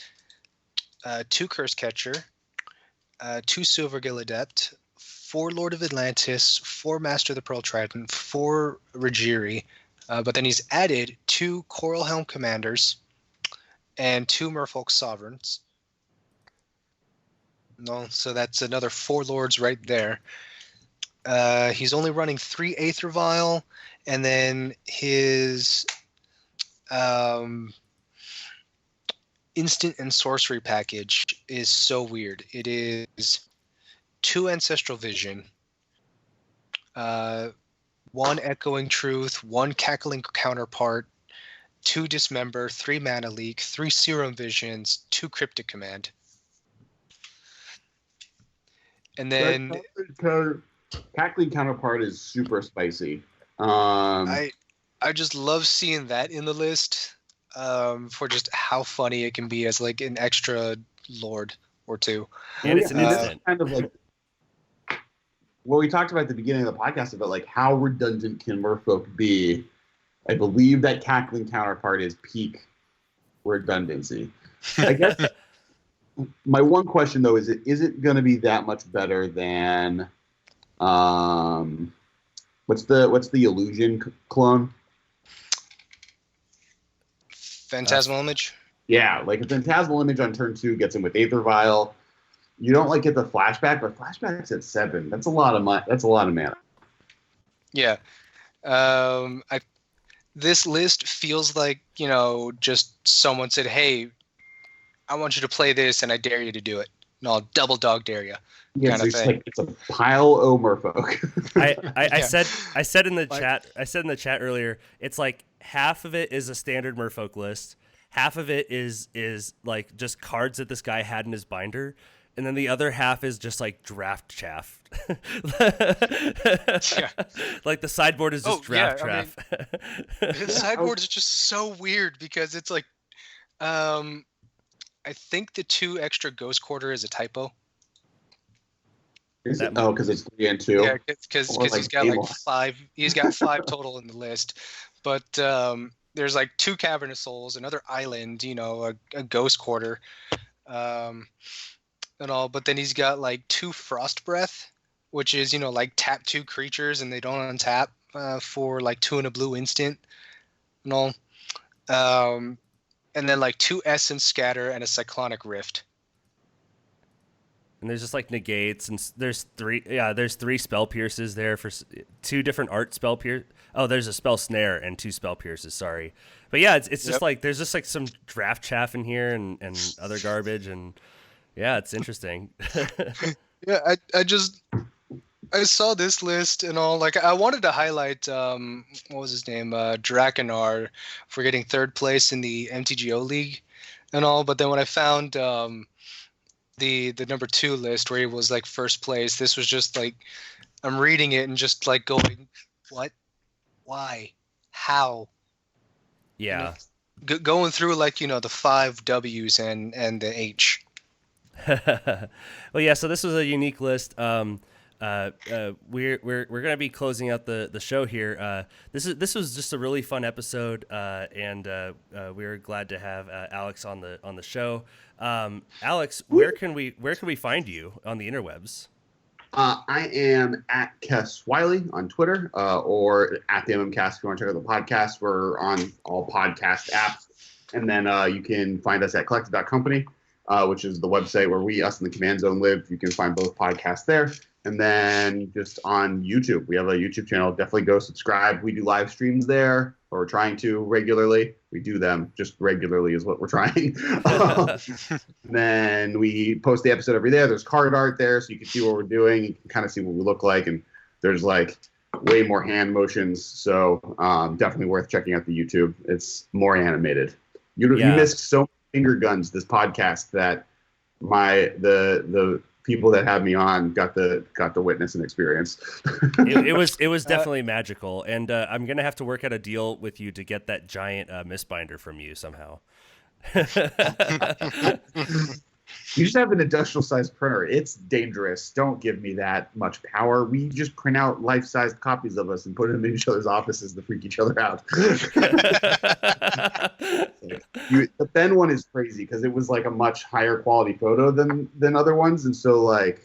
2 Curse Catcher, 2 Silvergill Adept, 4 Lord of Atlantis, 4 Master of the Pearl Trident, 4 Rajiri, but then he's added 2 Coral Helm Commanders and 2 Merfolk Sovereigns. No, so that's another 4 Lords right there. He's only running 3 Aether Vial, and then his instant and sorcery package is so weird. It is 2 Ancestral Vision, 1 Echoing Truth, 1 Cackling Counterpart, 2 Dismember, 3 Mana Leak, 3 Serum Visions, 2 Cryptic Command. And then Cackling Counterpart is super spicy. I just love seeing that in the list, for just how funny it can be as an extra Lord or 2. And it's an instant. Kind of like what we talked about at the beginning of the podcast about how redundant can Merfolk be. I believe that Cackling Counterpart is peak redundancy. I guess my one question though is it going to be that much better than what's the illusion clone? Phantasmal Image? Yeah, a Phantasmal Image on turn 2 gets him with Aether Vial. You don't get the flashback, but flashback's at 7. That's a lot of mana. Yeah. This list feels like, just someone said, hey, I want you to play this and I dare you to do it. And I'll double dog dare you. Yeah, kind of thing. It's a pile of Merfolk. I said in the chat earlier, it's half of it is a standard Merfolk list, half of it is just cards that this guy had in his binder, and then the other half is just draft chaff. Yeah. The sideboard is just draft chaff. The sideboard is just so weird because it's I think the 2 extra Ghost Quarter is a typo. Is it? Oh, because it's 3 and 2. Yeah, because he's got 5. He's got 5 total in the list, but there's 2 Cavernous Souls, another island, a Ghost Quarter, and all. But then he's got 2 Frost Breath, which is tap 2 creatures and they don't untap for 2 and a blue instant, and all. And then 2 Essence Scatter and a Cyclonic Rift. And there's just negates, and there's 3 spell pierces there for 2 different art spell pierce. Oh, there's a spell snare and 2 spell pierces. Sorry, but yeah, it's just there's just some draft chaff in here and other garbage, and yeah, it's interesting. Yeah, I saw this list and all. Like, I wanted to highlight what was his name, Drakenar, for getting third place in the MTGO League and all. But then when I found the number 2 list where he was like first place, this was just like, I'm reading it and just like going, what, why, how? Yeah. Going through like, the 5 W's and the H. Well, yeah. So this was a unique list. We're gonna be closing out the show here. This was just a really fun episode, and we're glad to have Alex on the show. Alex, where can we find you on the interwebs? I am at Kess Wiley on Twitter, or at the MMCast if you want to check out the podcast. We're on all podcast apps, and then you can find us at collective.company. Which is the website where us and the Command Zone live. You can find both podcasts there. And then just on YouTube, we have a YouTube channel. Definitely go subscribe. We do live streams there, or we're trying to regularly. We do them just regularly is what we're trying. Then we post the episode every day. There's card art there, so you can see what we're doing. You can kind of see what we look like. And there's like way more hand motions. So definitely worth checking out the YouTube. It's more animated. You missed so many finger guns this podcast that the people that had me on got the witness and experience. it was definitely magical, and I'm gonna have to work out a deal with you to get that giant misbinder from you somehow. You just have an industrial-sized printer. It's dangerous. Don't give me that much power. We just print out life-sized copies of us and put them in each other's offices to freak each other out. The Ben one is crazy because it was like a much higher quality photo than other ones, and so like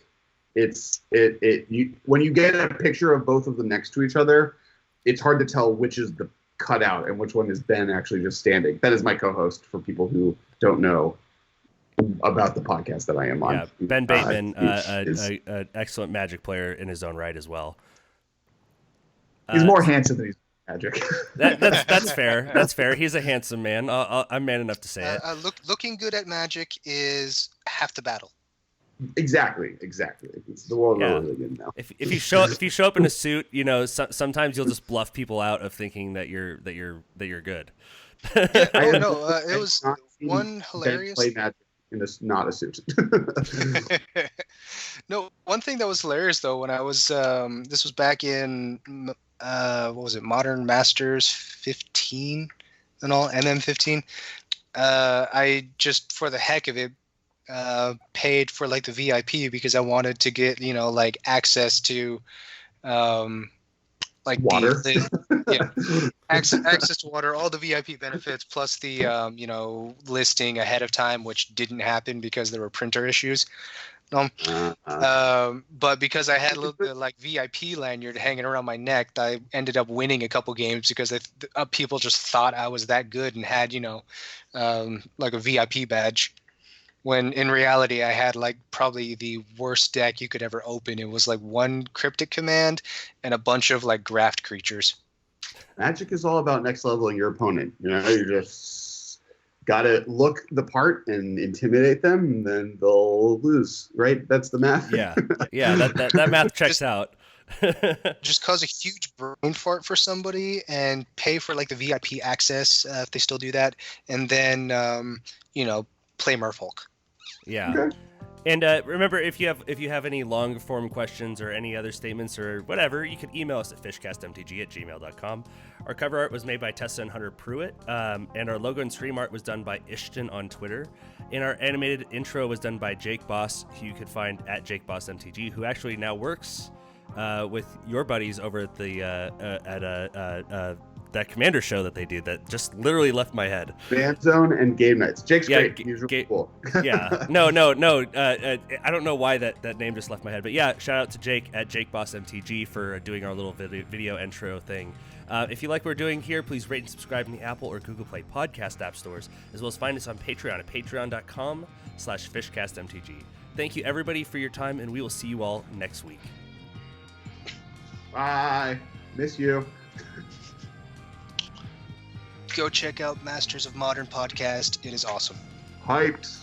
when you get a picture of both of them next to each other, it's hard to tell which is the cutout and which one is Ben actually just standing. Ben is my co-host for people who don't know about the podcast that I am on. Yeah, Ben Bateman, an excellent Magic player in his own right as well. He's more handsome than he's Magic. That's fair. That's fair. He's a handsome man. I'm man enough to say it. Looking good at Magic is half the battle. Exactly. It's the world we're living in now. If you show up in a suit, sometimes you'll just bluff people out of thinking that you're good. It was one hilarious. Play Magic in not a suit. No, one thing that was hilarious though, when I was this was back in what was it, Modern Masters 15 and all, MM15. I just, for the heck of it, paid for like the VIP because I wanted to get like access to like water. Access to water, all the VIP benefits, plus the listing ahead of time, which didn't happen because there were printer issues. But because I had a little bit like VIP lanyard hanging around my neck, I ended up winning a couple games because people just thought I was that good and had like a VIP badge. When in reality, I had like probably the worst deck you could ever open. It was like one cryptic command and a bunch of like graft creatures. Magic is all about next leveling your opponent. You just gotta look the part and intimidate them, and then they'll lose. Right? That's the math. Yeah. That math checks out. Just cause a huge brain fart for somebody and pay for like the VIP access if they still do that, and then play Merfolk. Yeah. Okay. And remember, if you have any long form questions or any other statements or whatever, you can email us at fishcastmtg@gmail.com. Our cover art was made by Tessa and Hunter Pruitt, and our logo and stream art was done by Ishton on Twitter. And our animated intro was done by Jake Boss, who you could find at JakeBossMTG, who actually now works with your buddies over at the that Commander show that they do that just literally left my head. Command Zone and Game Nights. Jake's great. He's really cool. Yeah. No. I don't know why that name just left my head. But yeah, shout out to Jake at JakeBossMTG for doing our little video intro thing. If you like what we're doing here, please rate and subscribe in the Apple or Google Play podcast app stores, as well as find us on Patreon at patreon.com/fishcastmtg. Thank you, everybody, for your time, and we will see you all next week. Bye. Miss you. Go check out Masters of Modern podcast. It is awesome. Hyped.